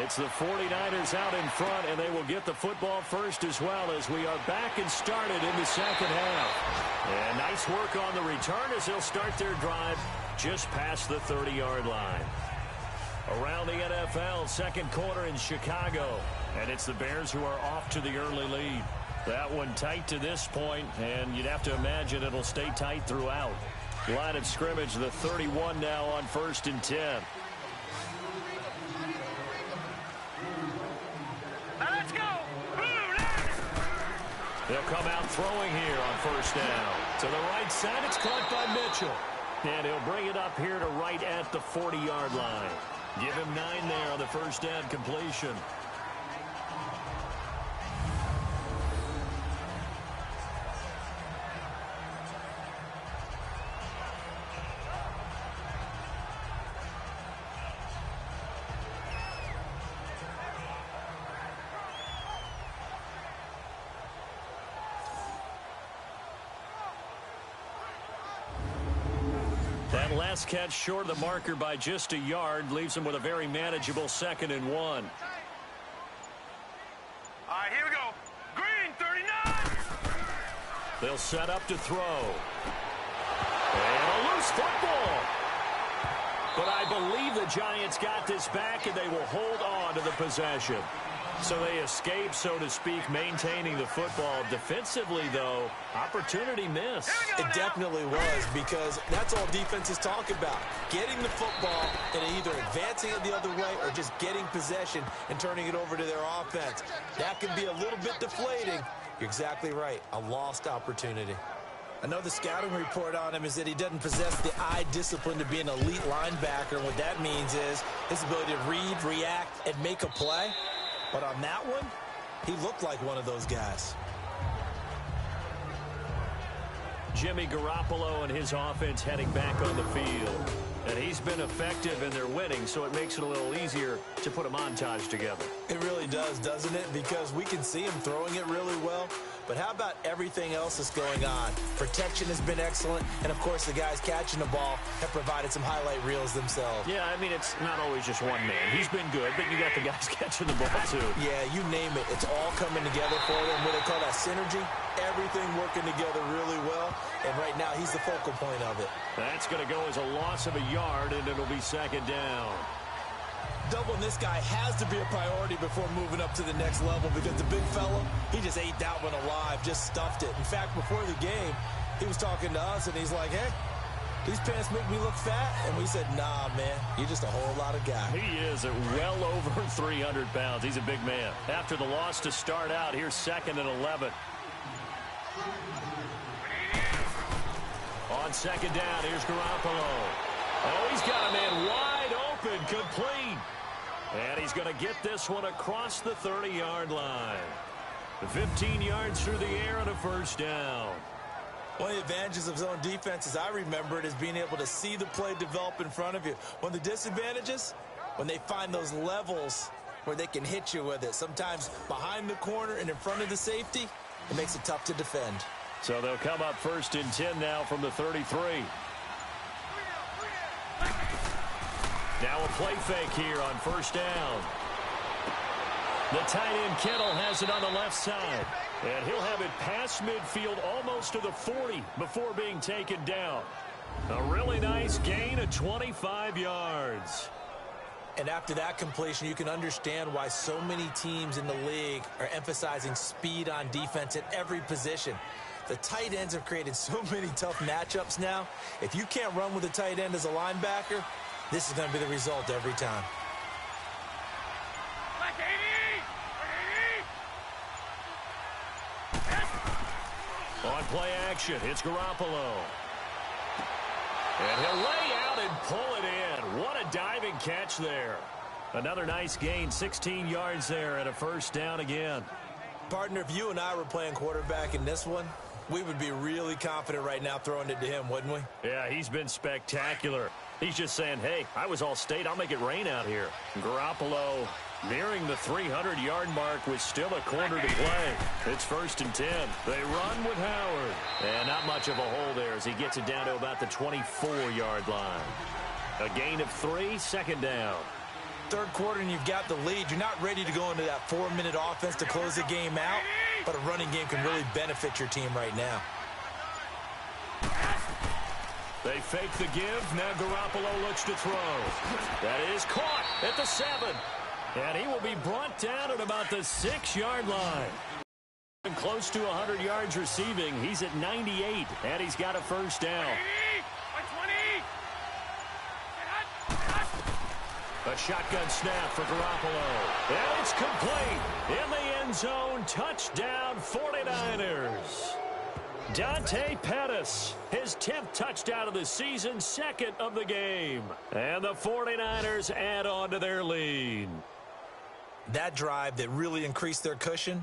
It's the 49ers out in front, and they will get the football first as well as we are back and started in the second half. And nice work on the return as they'll start their drive just past the 30-yard line. Around the NFL, second quarter in Chicago, and it's the Bears who are off to the early lead. That one tight to this point, and you'd have to imagine it'll stay tight throughout. Line of scrimmage, the 31 now on 1st and 10. Now let's go. They'll come out throwing here on 1st down. To the right side, it's caught by Mitchell. And he'll bring it up here to right at the 40-yard line. Give him 9 there on the first down completion. That last catch short of the marker by just a yard leaves him with a very manageable 2nd and 1. All right, here we go. Green, 39. They'll set up to throw. And a loose football. But I believe the Giants got this back, and they will hold on to the possession. So they escape, so to speak, maintaining the football. Defensively, though, opportunity missed. It definitely was, because that's all defenses talk about. Getting the football and either advancing it the other way or just getting possession and turning it over to their offense. That can be a little bit deflating. You're exactly right. A lost opportunity. Another scouting report on him is that he doesn't possess the eye discipline to be an elite linebacker. And what that means is his ability to read, react, and make a play. But on that one, he looked like one of those guys. Jimmy Garoppolo and his offense heading back on the field. And he's been effective and they're winning, so it makes it a little easier to put a montage together. It really does, doesn't it? Because we can see him throwing it really well. But how about everything else that's going on? Protection has been excellent, and of course the guys catching the ball have provided some highlight reels themselves. Yeah, I mean, it's not always just one man. He's been good, but you got the guys catching the ball too. Yeah, you name it. It's all coming together for them. What they call that synergy. Everything working together really well, and right now he's the focal point of it. That's going to go as a loss of a yard, and it'll be 2nd down. Doubling this guy has to be a priority before moving up to the next level, because the big fella, he just ate that one alive, just stuffed it. In fact, before the game, he was talking to us, and he's like, hey, these pants make me look fat. And we said, nah, man, you're just a whole lot of guy. He is at well over 300 pounds. He's a big man. After the loss to start out, here's 2nd and 11. On 2nd down, here's Garoppolo. Oh, he's got a man wide open, complete. And he's going to get this one across the 30-yard line. 15 yards through the air and a first down. One of the advantages of zone defense, as I remember it, is being able to see the play develop in front of you. One of the disadvantages, when they find those levels where they can hit you with it, sometimes behind the corner and in front of the safety, it makes it tough to defend. So they'll come up 1st and 10 now from the 33. Now a play fake here on 1st down. The tight end Kittle has it on the left side. And he'll have it past midfield almost to the 40 before being taken down. A really nice gain of 25 yards. And after that completion, you can understand why so many teams in the league are emphasizing speed on defense at every position. The tight ends have created so many tough matchups now. If you can't run with a tight end as a linebacker, this is going to be the result every time. On play action, it's Garoppolo. And he'll lay out and pull it in. What a diving catch there. Another nice gain, 16 yards there and a first down again. Partner, if you and I were playing quarterback in this one, we would be really confident right now throwing it to him, wouldn't we? Yeah, he's been spectacular. He's just saying, hey, I was all state. I'll make it rain out here. Garoppolo nearing the 300-yard mark with still a quarter to play. It's 1st and 10. They run with Howard. And not much of a hole there as he gets it down to about the 24-yard line. A gain of 3, 2nd down. Third quarter and you've got the lead. You're not ready to go into that 4-minute offense to close the game out, but a running game can really benefit your team right now. They fake the give. Now Garoppolo looks to throw. That is caught at the 7. And he will be brought down at about the 6-yard line. Close to 100 yards receiving. He's at 98, and he's got a first down. A shotgun snap for Garoppolo. And it's complete. In the end zone, touchdown 49ers. Dante Pettis, his 10th touchdown of the season, 2nd of the game. And the 49ers add on to their lead. That drive that really increased their cushion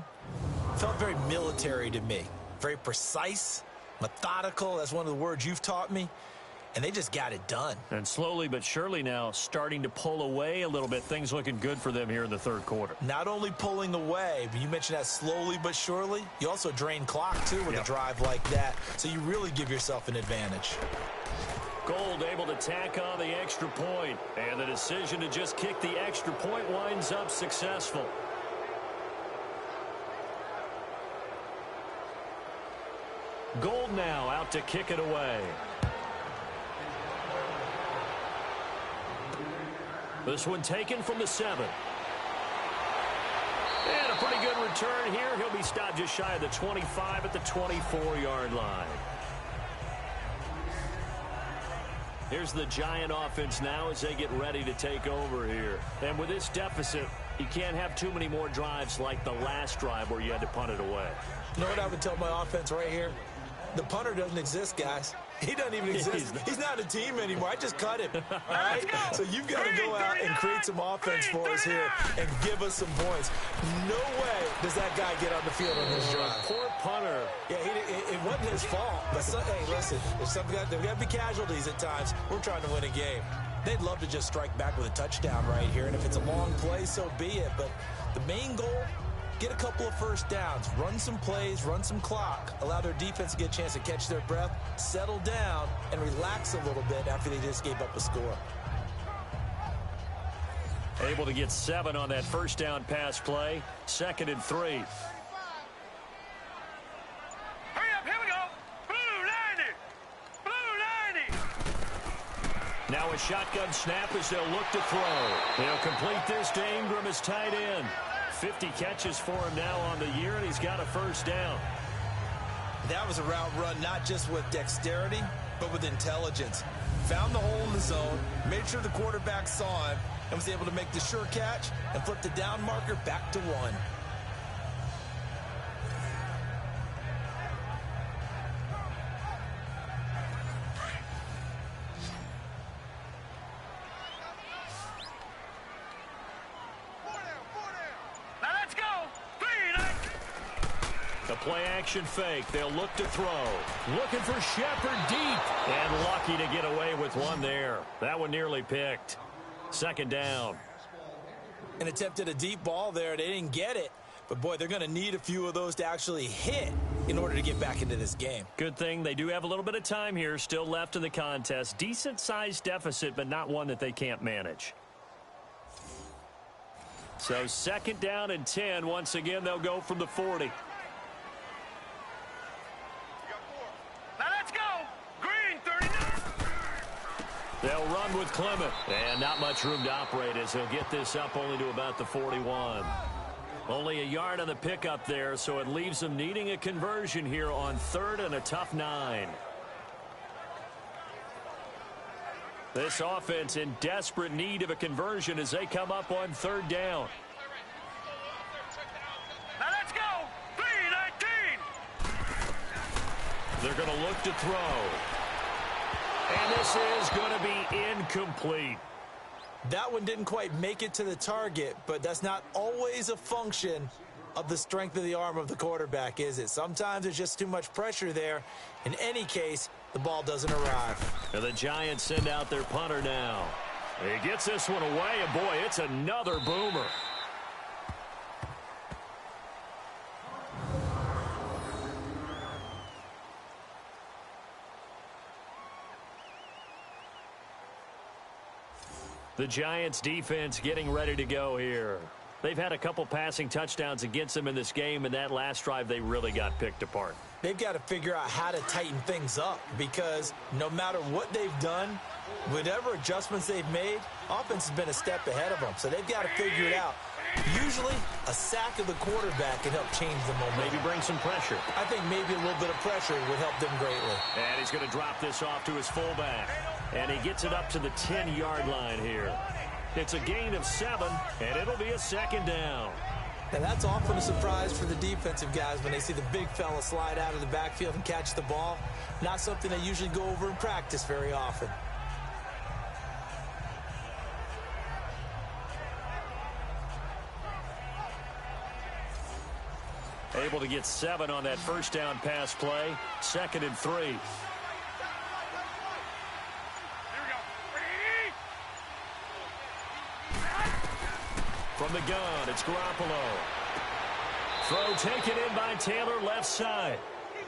felt very military to me. Very precise, methodical. That's one of the words you've taught me. And they just got it done. And slowly but surely now starting to pull away a little bit. Things looking good for them here in the third quarter. Not only pulling away, but you mentioned that slowly but surely. You also drain clock, too, with a drive like that. So you really give yourself an advantage. Gould able to tack on the extra point. And the decision to just kick the extra point winds up successful. Gould now out to kick it away. This one taken from the 7. And a pretty good return here. He'll be stopped just shy of the 25 at the 24-yard line. Here's the Giant offense now as they get ready to take over here. And with this deficit, you can't have too many more drives like the last drive where you had to punt it away. You know what I would tell my offense right here? The punter doesn't exist, guys. He doesn't even exist. He's not a team anymore. I just cut him. All right? So you've got to go out and create some offense for us here and give us some points. No way does that guy get on the field on this drive. Poor punter. Yeah, it wasn't his fault. But hey, listen, there's got to be casualties at times. We're trying to win a game. They'd love to just strike back with a touchdown right here. And if it's a long play, so be it. But the main goal, get a couple of first downs, run some plays, run some clock, allow their defense to get a chance to catch their breath, settle down, and relax a little bit after they just gave up a score. Able to get 7 on that first down pass play. 2nd and 3. Hurry up, here we go. Blue 90. Blue 90. Now a shotgun snap as they'll look to throw. They'll complete this to Ingram as tight end. 50 catches for him now on the year, and he's got a first down. That was a route run not just with dexterity, but with intelligence. Found the hole in the zone, made sure the quarterback saw him, and was able to make the sure catch and flip the down marker back to 1. Now let's go. 3-9. The play-action fake. They'll look to throw. Looking for Shepard deep. And lucky to get away with one there. That one nearly picked. Second down. And attempted a deep ball there. They didn't get it. But, boy, they're going to need a few of those to actually hit in order to get back into this game. Good thing they do have a little bit of time here still left in the contest. Decent-sized deficit, but not one that they can't manage. So second down and 10. Once again, they'll go from the 40. Now let's go. Green 39. They'll run with Clement. And not much room to operate as he'll get this up only to about the 41. Only a yard on the pickup there, so it leaves them needing a conversion here on 3rd and a tough 9. This offense in desperate need of a conversion as they come up on 3rd down. Now let's go. 3-19. They're going to look to throw. And this is going to be incomplete. That one didn't quite make it to the target, but that's not always a function of the strength of the arm of the quarterback, is it? Sometimes there's just too much pressure there. In any case, the ball doesn't arrive. And the Giants send out their punter now. He gets this one away, and boy, it's another boomer. The Giants defense getting ready to go here. They've had a couple passing touchdowns against them in this game, and that last drive they really got picked apart. They've got to figure out how to tighten things up because no matter what they've done, whatever adjustments they've made, offense has been a step ahead of them. So they've got to figure it out. Usually, a sack of the quarterback can help change the momentum. Maybe bring some pressure. I think maybe a little bit of pressure would help them greatly. And he's going to drop this off to his fullback. And he gets it up to the 10-yard line here. It's a gain of 7, and it'll be a second down. And that's often a surprise for the defensive guys when they see the big fella slide out of the backfield and catch the ball. Not something they usually go over in practice very often. Able to get 7 on that first down pass play. 2nd and 3. Here we go. Ready? From the gun, it's Garoppolo. Throw taken in by Taylor left side.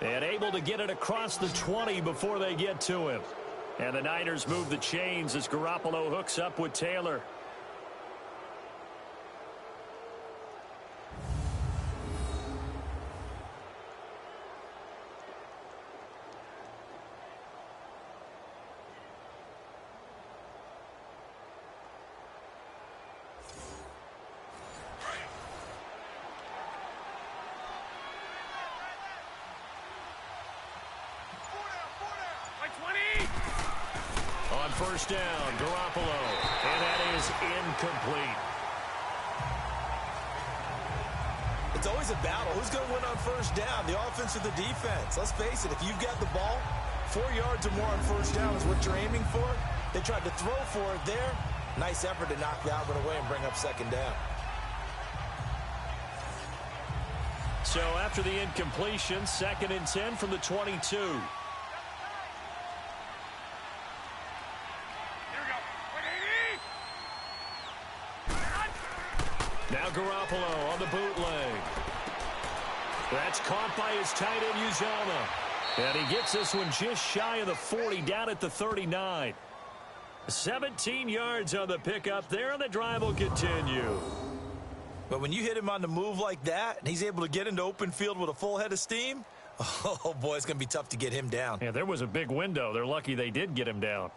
And able to get it across the 20 before they get to him. And the Niners move the chains as Garoppolo hooks up with Taylor. On first down, Garoppolo. And that is incomplete. It's always a battle. Who's going to win on first down, the offense or the defense? Let's face it, if you've got the ball, 4 yards or more on first down is what you're aiming for. They tried to throw for it there. Nice effort to knock that one away and bring up second down. So after the incompletion, 2nd and 10 from the 22. Now Garoppolo on the bootleg. That's caught by his tight end, Uzomah. And he gets this one just shy of the 40, down at the 39. 17 yards on the pickup there, and the drive will continue. But when you hit him on the move like that, and he's able to get into open field with a full head of steam, oh, boy, it's going to be tough to get him down. Yeah, there was a big window. They're lucky they did get him down.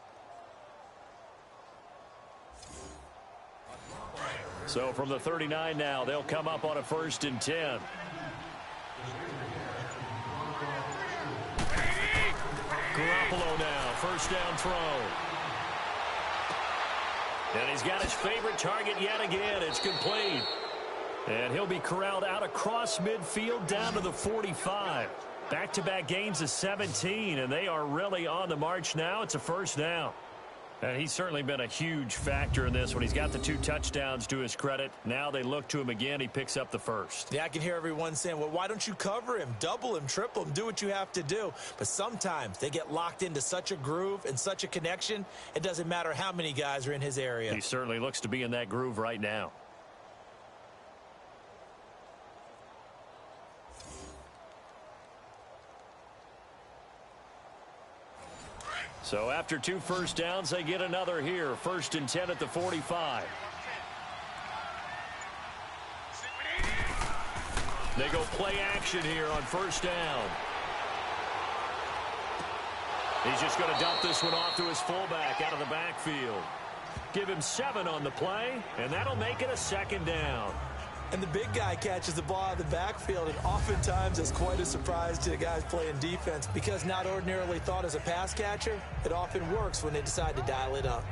So from the 39 now, they'll come up on a 1st and 10. Garoppolo now. first down throw. And he's got his favorite target yet again. It's complete. And he'll be corralled out across midfield down to the 45. Back-to-back gains of 17, and they are really on the march now. It's a first down. And he's certainly been a huge factor in this when he's got the 2 touchdowns to his credit. Now they look to him again. He picks up the first. Yeah, I can hear everyone saying, well, why don't you cover him, double him, triple him, do what you have to do. But sometimes they get locked into such a groove and such a connection, it doesn't matter how many guys are in his area. He certainly looks to be in that groove right now. So after 2 first downs, they get another here. 1st and 10 at the 45. They go play action here on first down. He's just going to dump this one off to his fullback out of the backfield. Give him 7 on the play, and that'll make it a 2nd down. And the big guy catches the ball out of the backfield, and oftentimes it's quite a surprise to the guys playing defense because not ordinarily thought as a pass catcher, it often works when they decide to dial it up.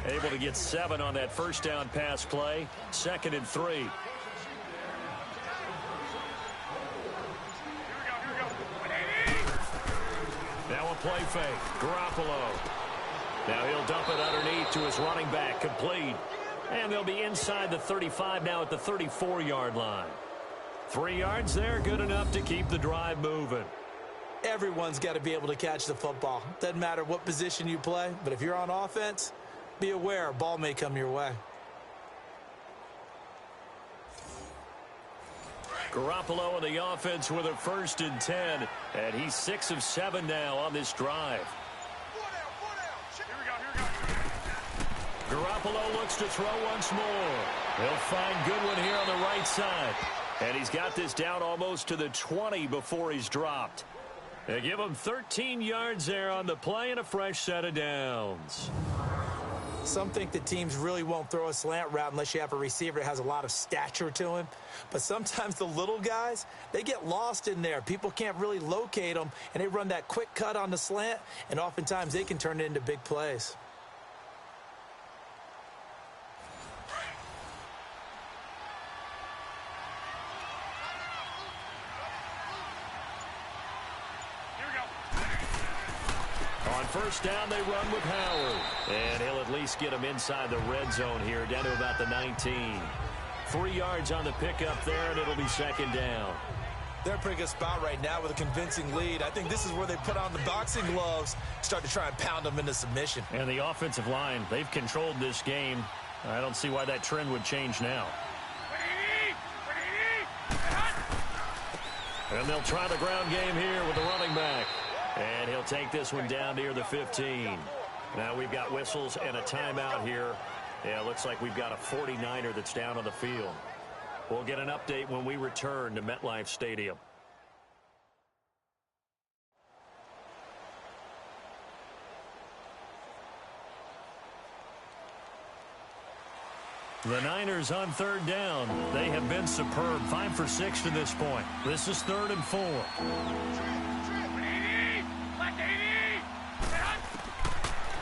Able to get 7 on that first down pass play. 2nd and 3. Now a play fake. Garoppolo. Now he'll dump it underneath to his running back. Complete. And they'll be inside the 35 now at the 34-yard line. 3 yards there, good enough to keep the drive moving. Everyone's got to be able to catch the football. Doesn't matter what position you play, but if you're on offense, be aware a ball may come your way. Garoppolo in the offense with a 1st and 10. And he's 6 of 7 now on this drive. Garoppolo looks to throw once more. He'll find Goodwin here on the right side. And he's got this down almost to the 20 before he's dropped. They give him 13 yards there on the play and a fresh set of downs. Some think that teams really won't throw a slant route unless you have a receiver that has a lot of stature to him. But sometimes the little guys, they get lost in there. People can't really locate them, and they run that quick cut on the slant, and oftentimes they can turn it into big plays. First down, they run with Howard. And he'll at least get him inside the red zone here, down to about the 19. 3 yards on the pickup there, and it'll be 2nd down. They're in a pretty good spot right now with a convincing lead. I think this is where they put on the boxing gloves, start to try and pound them into submission. And the offensive line, they've controlled this game. I don't see why that trend would change now. And they'll try the ground game here with the running back. And he'll take this one down near the 15. Now we've got whistles and a timeout here. Yeah, it looks like we've got a 49er that's down on the field. We'll get an update when we return to MetLife Stadium. The Niners on 3rd down. They have been superb. 5 for 6 to this point. This is 3rd and 4.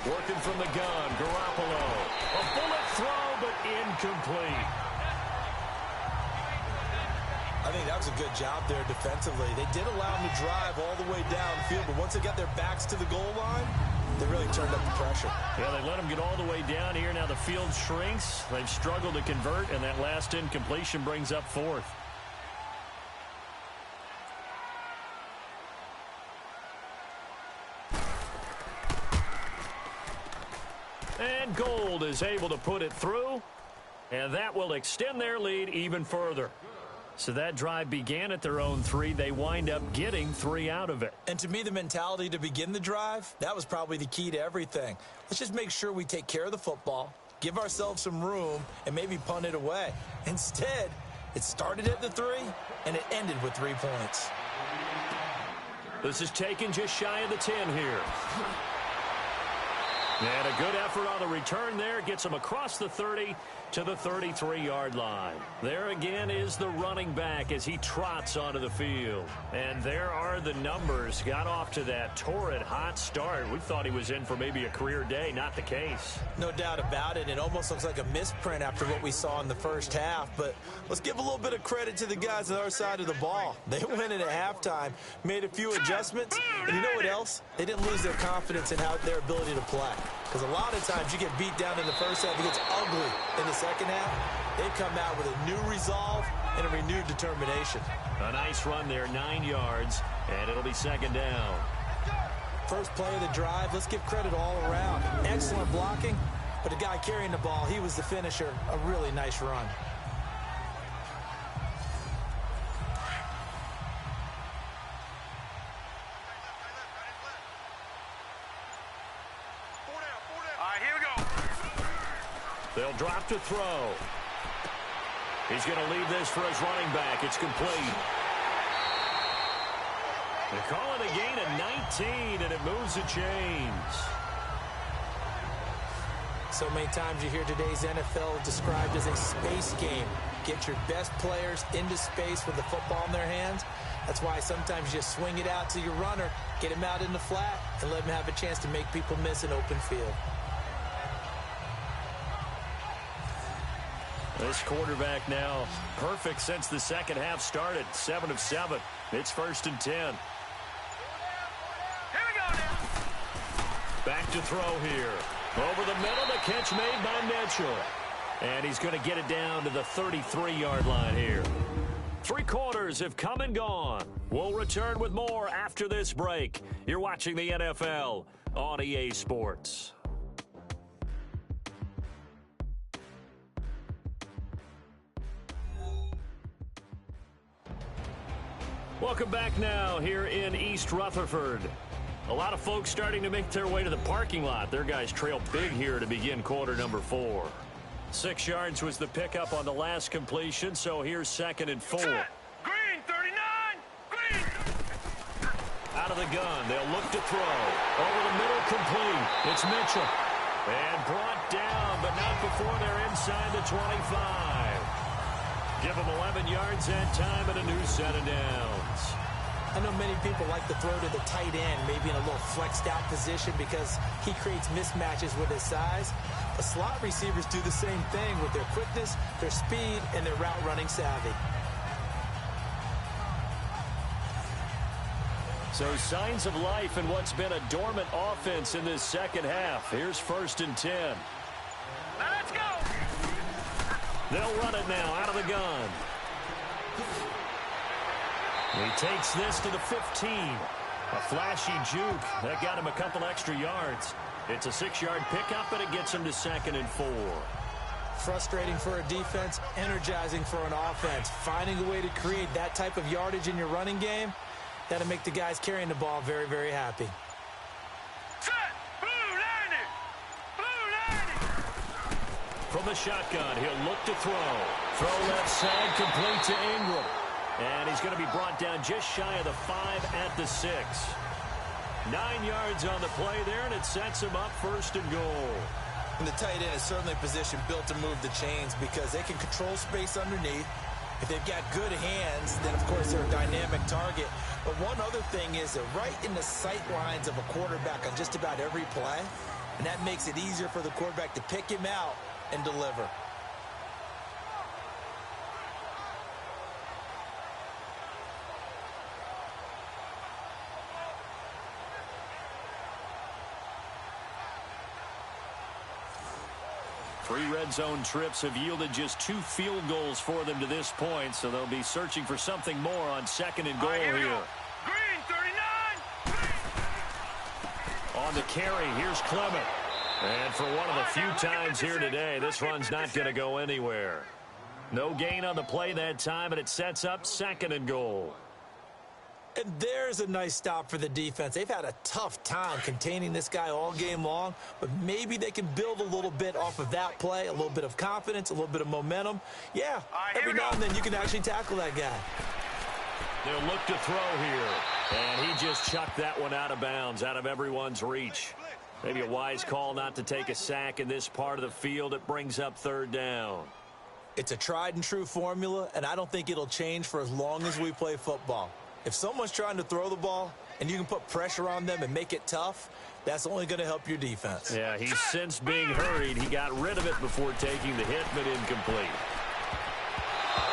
Working from the gun, Garoppolo. A bullet throw, but incomplete. I think that was a good job there defensively. They did allow them to drive all the way downfield, but once they got their backs to the goal line, they really turned up the pressure. Yeah, they let them get all the way down here. Now the field shrinks. They've struggled to convert, and that last incompletion brings up 4th. And Gold is able to put it through, and that will extend their lead even further. So that drive began at their own 3. They wind up getting 3 out of it. And to me, the mentality to begin the drive, that was probably the key to everything. Let's just make sure we take care of the football, give ourselves some room, and maybe punt it away. Instead, it started at the 3, and it ended with 3 points. This is taken just shy of the 10 here. And a good effort on the return there. Gets him across the 30 to the 33-yard line. There again is the running back as he trots onto the field. And there are the numbers. Got off to that torrid hot start. We thought he was in for maybe a career day. Not the case. No doubt about it. It almost looks like a misprint after what we saw in the first half. But let's give a little bit of credit to the guys on our side of the ball. They went in at halftime, made a few adjustments. And you know what else? They didn't lose their confidence in their ability to play. Because a lot of times you get beat down in the first half, it gets ugly in the second half. They come out with a new resolve and a renewed determination. A nice run there, 9 yards, and it'll be second down. First play of the drive, let's give credit all around. Excellent blocking, but the guy carrying the ball, he was the finisher. A really nice run. They'll drop to throw. He's going to leave this for his running back. It's complete. They call it a gain of 19, and it moves the chains. So many times you hear today's NFL described as a space game. Get your best players into space with the football in their hands. That's why sometimes you just swing it out to your runner, get him out in the flat, and let him have a chance to make people miss an open field. This quarterback now perfect since the second half started. 7 of 7. It's 1st and 10. Here we go now. Back to throw here. Over the middle, the catch made by Mitchell. And he's going to get it down to the 33-yard line here. 3 quarters have come and gone. We'll return with more after this break. You're watching the NFL on EA Sports. Welcome back now here in East Rutherford. A lot of folks starting to make their way to the parking lot. Their guys trail big here to begin quarter number 4. 6 yards was the pickup on the last completion, so here's 2nd and 4. Green, 39, green. Out of the gun, they'll look to throw. Over the middle, complete. It's Mitchell. And brought down, but not before they're inside the 25. Give them 11 yards that time and a new set of downs. I know many people like to throw to the tight end, maybe in a little flexed out position because he creates mismatches with his size. The slot receivers do the same thing with their quickness, their speed, and their route running savvy. So signs of life in what's been a dormant offense in this second half. Here's 1st and 10. Now let's go. They'll run it now out of the gun. He takes this to the 15. A flashy juke. That got him a couple extra yards. It's a 6-yard pickup, and it gets him to 2nd and 4. Frustrating for a defense, energizing for an offense. Finding a way to create that type of yardage in your running game, that'll make the guys carrying the ball very, very happy. Set. Blue landing. Blue landing. From the shotgun, he'll look to throw. Throw left side, complete to Ingram. And he's going to be brought down just shy of the 5 at the 6. 9 yards on the play there, and it sets him up 1st and goal. And the tight end is certainly a position built to move the chains because they can control space underneath. If they've got good hands, then, of course, they're a dynamic target. But one other thing is they're right in the sight lines of a quarterback on just about every play, and that makes it easier for the quarterback to pick him out and deliver. Three red zone trips have yielded just 2 field goals for them to this point, so they'll be searching for something more on 2nd and goal Here we here. go. Green, 39. On the carry, here's Clement. And for one of the few times here today, this run's not going to go anywhere. No gain on the play that time, and it sets up 2nd and goal. And there's a nice stop for the defense. They've had a tough time containing this guy all game long, but maybe they can build a little bit off of that play, a little bit of confidence, a little bit of momentum. Yeah, every now and then you can actually tackle that guy. They'll look to throw here, and he just chucked that one out of bounds, out of everyone's reach. Maybe a wise call not to take a sack in this part of the field. It brings up third down. It's a tried and true formula, and I don't think it'll change for as long as we play football. If someone's trying to throw the ball and you can put pressure on them and make it tough, that's only going to help your defense. Yeah, he's since being hurried. He got rid of it before taking the hit, but incomplete.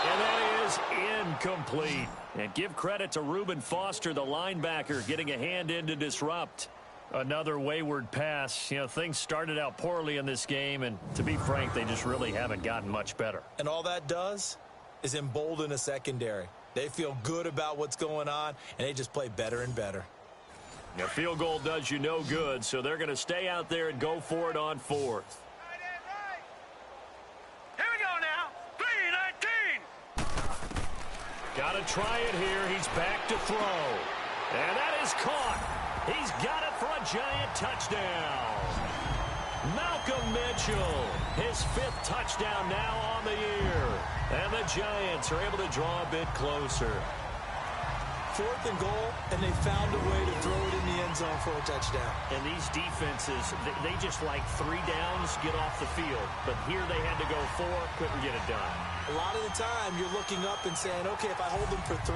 And that is incomplete. And give credit to Reuben Foster, the linebacker, getting a hand in to disrupt. Another wayward pass. You know, things started out poorly in this game, and to be frank, they just really haven't gotten much better. And all that does is embolden a secondary. They feel good about what's going on, and they just play better and better. A field goal does you no good, so they're going to stay out there and go for it on fourth. Here we go now. 3-19. Got to try it here. He's back to throw. And that is caught. He's got it for a giant touchdown. Malcolm Mitchell, his 5th touchdown now on the year. And the Giants are able to draw a bit closer. 4th and goal, and they found a way to throw it in the end zone for a touchdown. And these defenses, they just like 3 downs, get off the field. But here they had to go 4, couldn't get it done. A lot of the time, you're looking up and saying, okay, if I hold them for 3,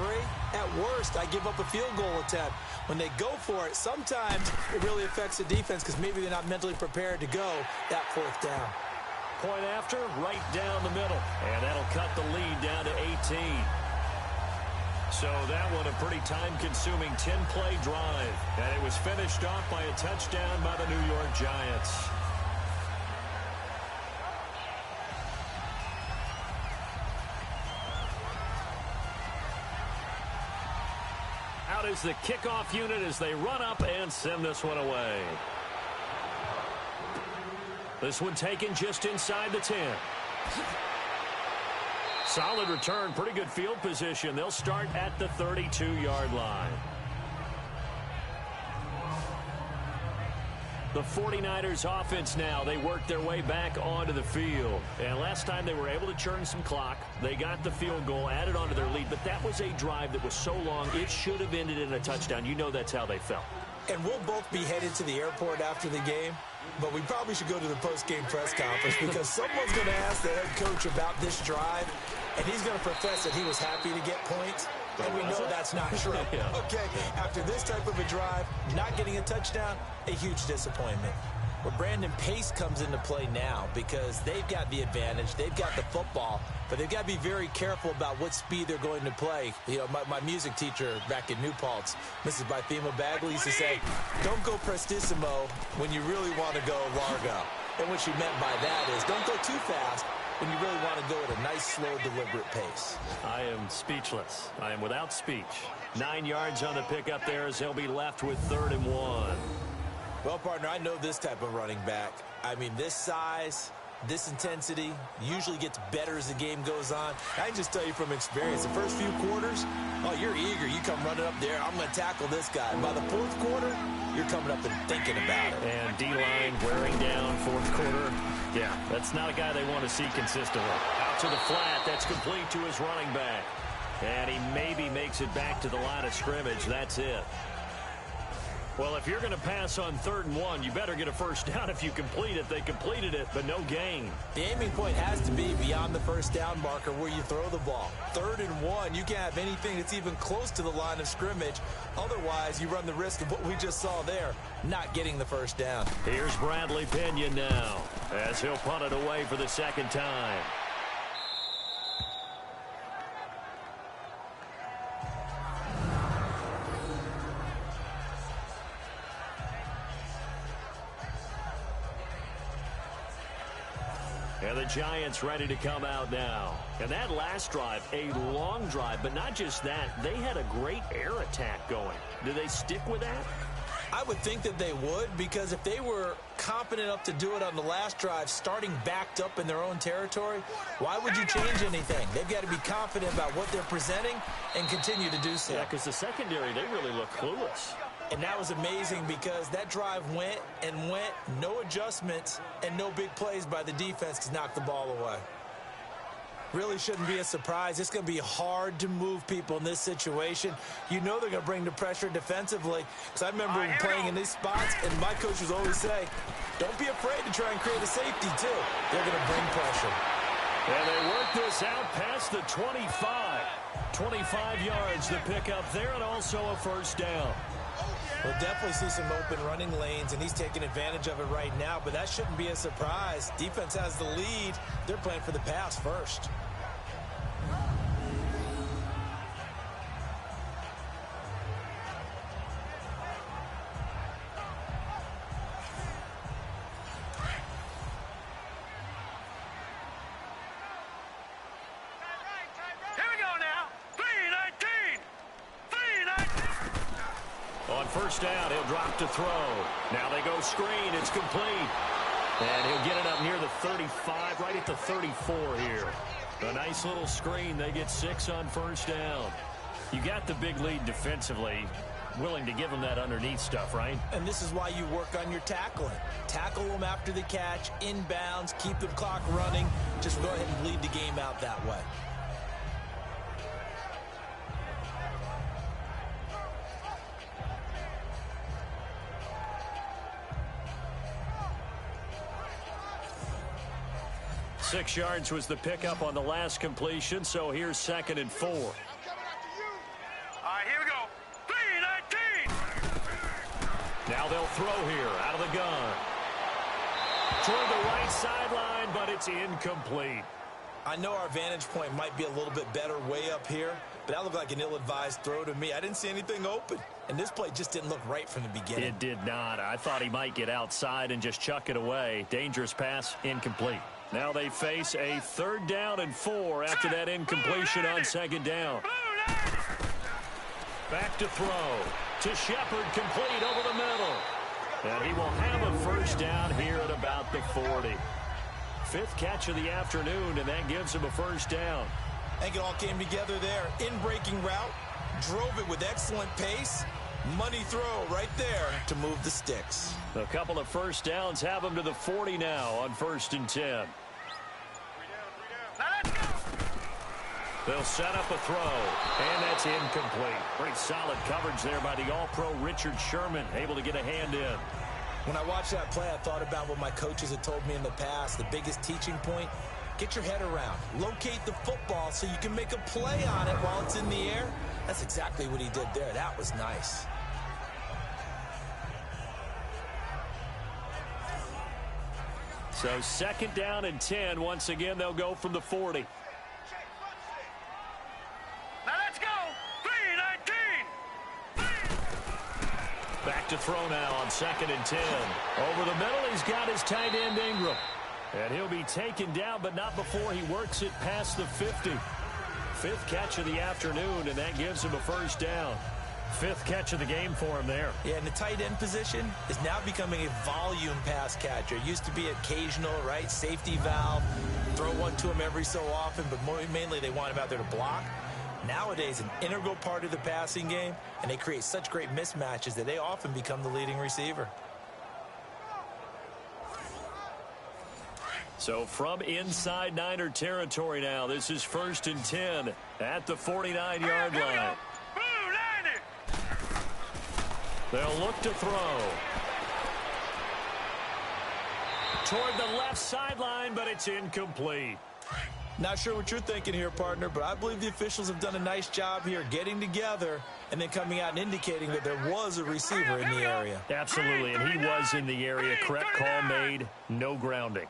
at worst, I give up a field goal attempt. When they go for it, sometimes it really affects the defense because maybe they're not mentally prepared to go that 4th down. Point after, right down the middle. And that'll cut the lead down to 18. So that one a pretty time-consuming 10-play drive. And it was finished off by a touchdown by the New York Giants. Out is the kickoff unit as they run up and send this one away. This one taken just inside the 10. Solid return, pretty good field position. They'll start at the 32-yard line. The 49ers offense now, they work their way back onto the field. And last time they were able to churn some clock. They got the field goal, added onto their lead. But that was a drive that was so long, it should have ended in a touchdown. You know that's how they felt. And we'll both be headed to the airport after the game. But we probably should go to the post-game press conference because someone's going to ask the head coach about this drive. And he's going to profess that he was happy to get points. And we know that's not true. Yeah. Okay, after this type of a drive, not getting a touchdown, a huge disappointment. Well, Brandon, pace comes into play now because they've got the advantage. They've got the football, but they've got to be very careful about what speed they're going to play. You know, my music teacher back in New Paltz, Mrs. Bythema Bagley, used to say, don't go prestissimo when you really want to go largo. And what she meant by that is don't go too fast when you really want to go at a nice, slow, deliberate pace. I am speechless. I am without speech. 9 yards on the pickup there as they'll be left with 3rd and 1. Well, partner, I know this type of running back. I mean, this size, this intensity usually gets better as the game goes on. I can just tell you from experience, the first few quarters, oh, you're eager. You come running up there, I'm going to tackle this guy. And by the 4th quarter, you're coming up and thinking about it. And D-line wearing down 4th quarter. Yeah, that's not a guy they want to see consistently. Out to the flat, that's complete to his running back. And he maybe makes it back to the line of scrimmage. That's it. Well, if you're going to pass on 3rd and 1, you better get a first down if you complete it. They completed it, but no gain. The aiming point has to be beyond the first down marker where you throw the ball. 3rd and 1, you can't have anything that's even close to the line of scrimmage. Otherwise, you run the risk of what we just saw there, not getting the first down. Here's Bradley Pinion now as he'll punt it away for the 2nd time. And the Giants ready to come out now. And that last drive, a long drive, but not just that. They had a great air attack going. Do they stick with that? I would think that they would, because if they were confident enough to do it on the last drive, starting backed up in their own territory, why would you change anything? They've got to be confident about what they're presenting and continue to do so. Yeah, because the secondary, they really look clueless. And that was amazing because that drive went and went, no adjustments and no big plays by the defense to knock the ball away. Really shouldn't be a surprise. It's going to be hard to move people in this situation. You know they're going to bring the pressure defensively. Because I remember playing in these spots, and my coaches always say, don't be afraid to try and create a safety, too. They're going to bring pressure. And they work this out past the 25. 25 yards to pick up there, and also a first down. We'll definitely see some open running lanes, and he's taking advantage of it right now, but that shouldn't be a surprise. Defense has the lead. They're playing for the pass first. First down, he'll drop to throw. Now they go screen, it's complete. And he'll get it up near the 35, right at the 34 here. A nice little screen, they get 6 on first down. You got the big lead defensively, willing to give them that underneath stuff, right? And this is why you work on your tackling. Tackle them after the catch, inbounds, keep the clock running. Just go ahead and bleed the game out that way. Six yards was the pickup on the last completion, so here's 2nd and 4. All right, here we go. 3-19. Now they'll throw here out of the gun. Toward the right sideline, but it's incomplete. I know our vantage point might be a little bit better way up here, but that looked like an ill-advised throw to me. I didn't see anything open, and this play just didn't look right from the beginning. It did not. I thought he might get outside and just chuck it away. Dangerous pass, incomplete. Now they face a 3rd down and 4 after that incompletion on 2nd down. Back to throw. To Shepard, complete over the middle. And he will have a first down here at about the 40. 5th catch of the afternoon, and that gives him a first down. I think it all came together there. In-breaking route, drove it with excellent pace. Money throw right there to move the sticks. A couple of first downs have him to the 40 now on 1st and 10. They'll set up a throw, and that's incomplete. Pretty solid coverage there by the All-Pro Richard Sherman, able to get a hand in. When I watched that play, I thought about what my coaches had told me in the past. The biggest teaching point, get your head around. Locate the football so you can make a play on it while it's in the air. That's exactly what he did there. That was nice. So 2nd down and 10. Once again, they'll go from the 40. Now let's go. 3-19. Back to throw now on 2nd and 10. Over the middle, he's got his tight end Ingram. And he'll be taken down, but not before he works it past the 50. 5th catch of the afternoon, and that gives him a first down. 5th catch of the game for him there. Yeah, and the tight end position is now becoming a volume pass catcher. It used to be occasional, right? Safety valve, throw one to him every so often, but mainly they want him out there to block. Nowadays, an integral part of the passing game, and they create such great mismatches that they often become the leading receiver. So from inside Niner territory now, this is 1st and 10 at the 49-yard line. They'll look to throw. Toward the left sideline, but it's incomplete. Not sure what you're thinking here, partner, but I believe the officials have done a nice job here getting together and then coming out and indicating that there was a receiver in the area. Absolutely, and he was in the area. Correct call made, no grounding.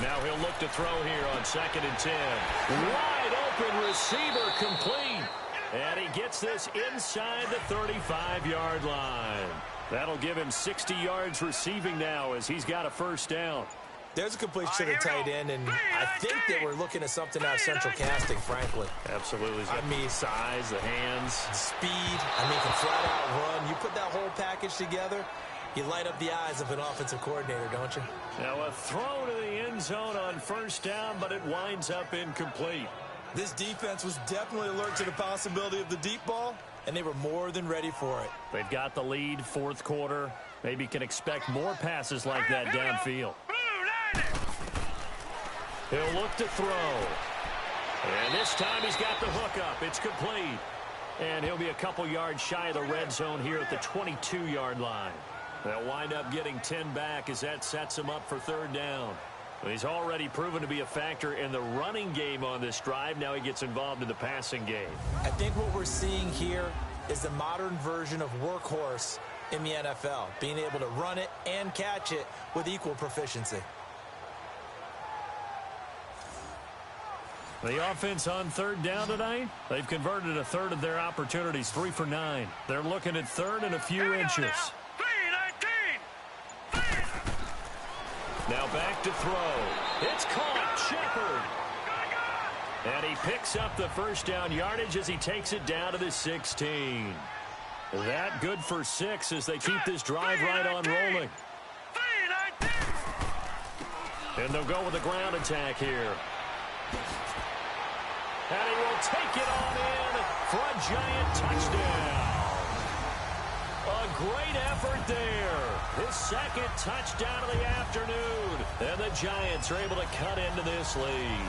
Now he'll look to throw here on 2nd and 10. Wide open receiver, complete. And he gets this inside the 35-yard line. That'll give him 60 yards receiving now as he's got a first down. There's a completion to the tight end, and I think that we're looking at something out of central casting, frankly. Absolutely. He's got the size, the hands. Speed. I mean, can flat out run. You put that whole package together, you light up the eyes of an offensive coordinator, don't you? Now a throw to the end zone on first down, but it winds up incomplete. This defense was definitely alert to the possibility of the deep ball, and they were more than ready for it. They've got the lead, 4th quarter. Maybe can expect more passes like that downfield. He'll look to throw. And this time he's got the hook up. It's complete. And he'll be a couple yards shy of the red zone here at the 22-yard line. They'll wind up getting 10 back as that sets him up for third down. He's already proven to be a factor in the running game on this drive. Now he gets involved in the passing game. I think what we're seeing here is the modern version of workhorse in the NFL, being able to run it and catch it with equal proficiency. The offense on third down tonight, they've converted a third of their opportunities, 3 for 9. They're looking at third and a few inches. Now back to throw. It's caught. Shepard. And he picks up the first down yardage as he takes it down to the 16. That good for 6 as they keep this drive right on rolling. And they'll go with a ground attack here. And he will take it on in for a giant touchdown. A great effort there. His second touchdown of the afternoon. And the Giants are able to cut into this lead.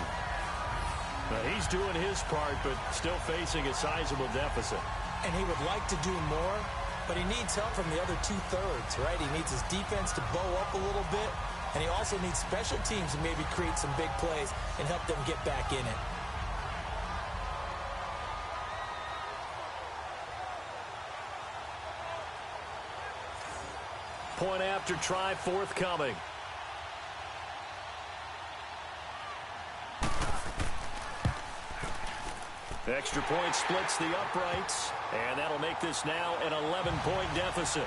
Now, he's doing his part, but still facing a sizable deficit. And he would like to do more, but he needs help from the other two-thirds, right? He needs his defense to bow up a little bit, and he also needs special teams to maybe create some big plays and help them get back in it. Point after try forthcoming. Extra point splits the uprights, and that'll make this now an 11-point deficit.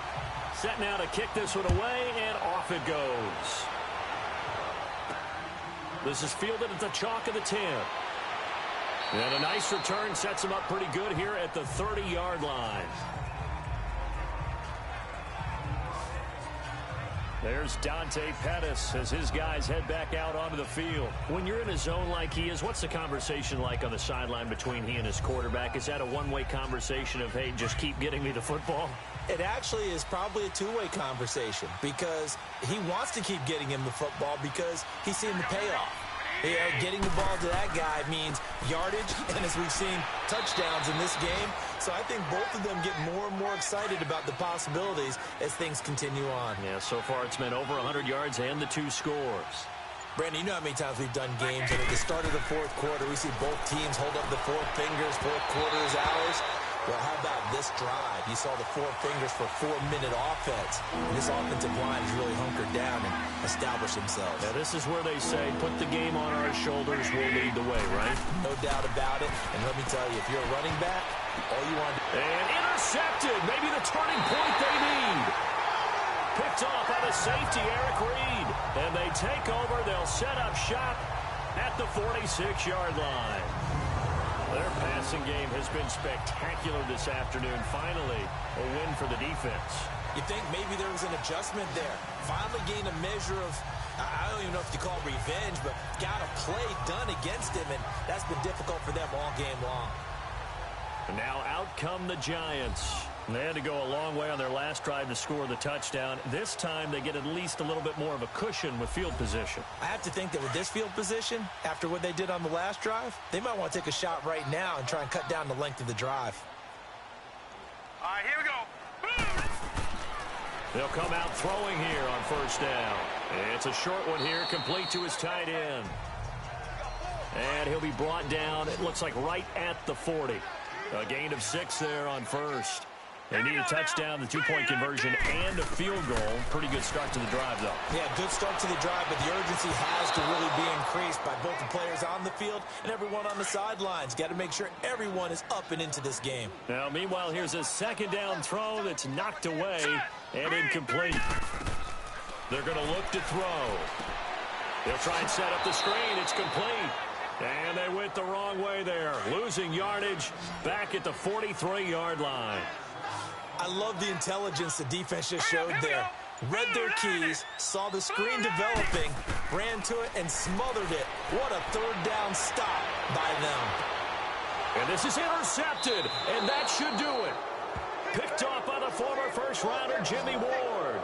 Set now to kick this one away, and off it goes. This is fielded at the chalk of the 10. And a nice return sets him up pretty good here at the 30-yard line. There's Dante Pettis as his guys head back out onto the field. When you're in a zone like he is, what's the conversation like on the sideline between he and his quarterback? Is that a one-way conversation of, hey, just keep getting me the football? It actually is probably a two-way conversation because he wants to keep getting him the football because he's seeing the payoff. Getting the ball to that guy means yardage, and as we've seen, touchdowns in this game. So I think both of them get more and more excited about the possibilities as things continue on. Yeah, so far it's been over 100 yards and the 2 scores. Brandon, you know how many times we've done games, and at the start of the fourth quarter, we see both teams hold up the 4 fingers, fourth quarter is ours. Well, how about this drive? You saw the 4 fingers for 4-minute offense. And this offensive line has really hunkered down and established themselves. Now, this is where they say, put the game on our shoulders, we'll lead the way, right? No doubt about it. And let me tell you, if you're a running back, all you want to do... And intercepted. Maybe the turning point they need. Picked off by the safety, Eric Reed. And they take over. They'll set up shop at the 46-yard line. Their passing game has been spectacular this afternoon. Finally, a win for the defense. You think maybe there was an adjustment there. Finally gained a measure of, I don't even know if you call it revenge, but got a play done against him, and that's been difficult for them all game long. And now out come the Giants. They had to go a long way on their last drive to score the touchdown. This time they get at least a little bit more of a cushion with field position. I have to think that with this field position, after what they did on the last drive, they might want to take a shot right now and try and cut down the length of the drive. All right, here we go. They'll come out throwing here on first down. It's a short one here, complete to his tight end. And he'll be brought down, it looks like right at the 40. A gain of 6 there on first. They need a touchdown, the 2-point conversion, and a field goal. Pretty good start to the drive, though. Yeah, good start to the drive, but the urgency has to really be increased by both the players on the field and everyone on the sidelines. Got to make sure everyone is up and into this game. Now, meanwhile, here's a second down throw that's knocked away and incomplete. They're going to look to throw. They'll try and set up the screen. It's complete. And they went the wrong way there. Losing yardage back at the 43-yard line. I love the intelligence the defense just showed there. Read their keys, saw the screen developing, ran to it, and smothered it. What a third down stop by them. And this is intercepted, and that should do it. Picked off by the former first-rounder, Jimmy Ward.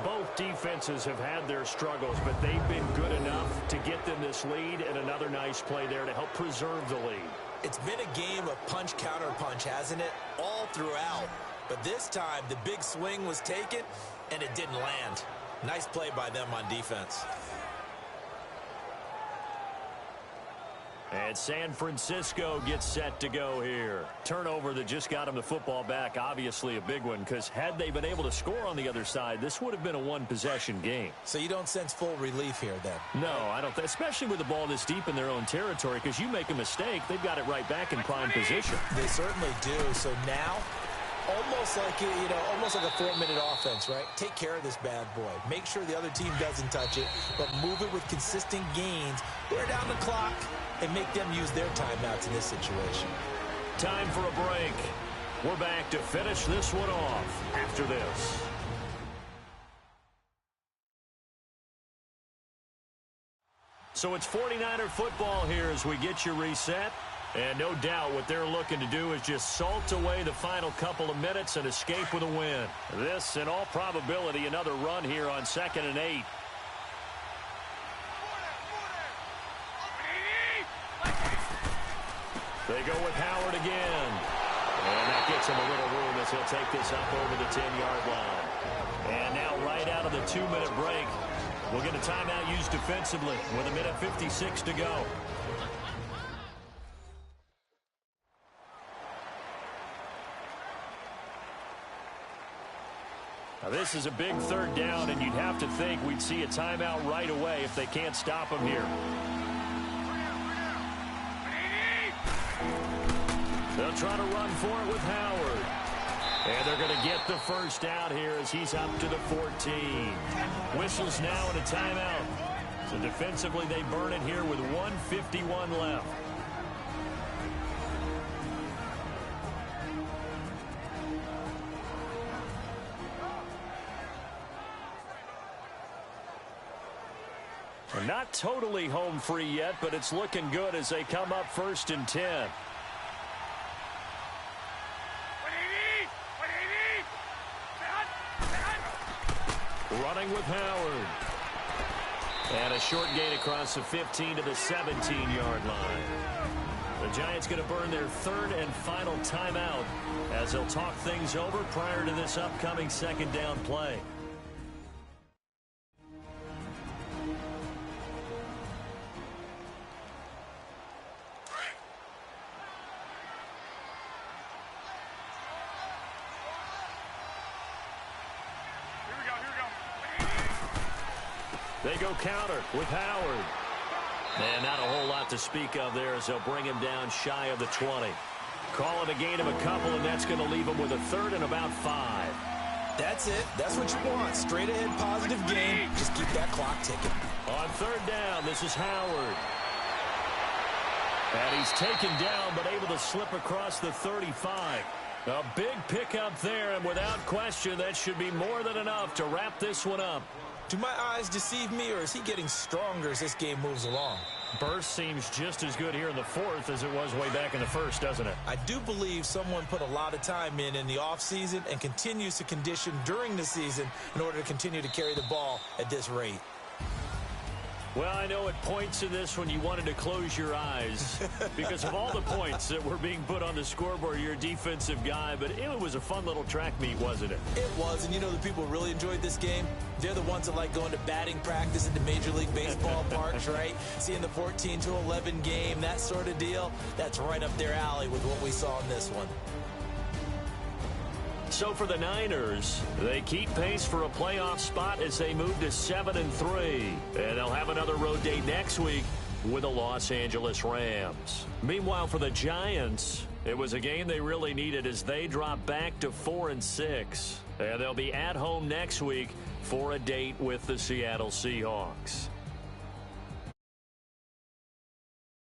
Both defenses have had their struggles, but they've been good enough to get them this lead, and another nice play there to help preserve the lead. It's been a game of punch-counter-punch, hasn't it? All throughout. But this time, the big swing was taken, and it didn't land. Nice play by them on defense. And San Francisco gets set to go here. Turnover that just got them the football back, obviously a big one, because had they been able to score on the other side, this would have been a one-possession game. So you don't sense full relief here, then? No, I don't. Especially with the ball this deep in their own territory, because you make a mistake, they've got it right back in prime position. They certainly do. So now, almost like a 4-minute offense, right? Take care of this bad boy. Make sure the other team doesn't touch it, but move it with consistent gains. Wear down the clock and make them use their timeouts in this situation. Time for a break. We're back to finish this one off after this. So it's 49er football here as we get you reset. And no doubt what they're looking to do is just salt away the final couple of minutes and escape with a win. This, in all probability, another run here on 2nd and 8. They go with Howard again. And that gets him a little room as he'll take this up over the 10-yard line. And now right out of the 2-minute break, we'll get a timeout used defensively with 1:56 to go. Now this is a big 3rd down, and you'd have to think we'd see a timeout right away if they can't stop him here. They'll try to run for it with Howard. And they're going to get the first out here as he's up to the 14. Whistles now and a timeout. So defensively they burn it here with 1:51 left. Not totally home free yet, but it's looking good as they come up 1st and 10. Running with Howard. And a short gain across the 15 to the 17-yard line. The Giants going to burn their 3rd and final timeout as they'll talk things over prior to this upcoming 2nd down play. They go counter with Howard. And not a whole lot to speak of there as they'll bring him down shy of the 20. Call it a gain of a couple, and that's going to leave him with a 3rd and about 5. That's it. That's what you want. Straight ahead positive game. Just keep that clock ticking. On 3rd down, this is Howard. And he's taken down but able to slip across the 35. A big pickup there, and without question, that should be more than enough to wrap this one up. Do my eyes deceive me, or is he getting stronger as this game moves along? Burst seems just as good here in the 4th as it was way back in the 1st, doesn't it? I do believe someone put a lot of time in the offseason and continues to condition during the season in order to continue to carry the ball at this rate. Well, I know at points in this when you wanted to close your eyes because of all the points that were being put on the scoreboard. You're a defensive guy, but it was a fun little track meet, wasn't it? It was, and you know the people who really enjoyed this game? They're the ones that like going to batting practice at the Major League Baseball parks, right? Seeing the 14-11 game, that sort of deal, that's right up their alley with what we saw in this one. So for the Niners, they keep pace for a playoff spot as they move to 7-3. And they'll have another road date next week with the Los Angeles Rams. Meanwhile, for the Giants, it was a game they really needed as they drop back to 4-6. And they'll be at home next week for a date with the Seattle Seahawks.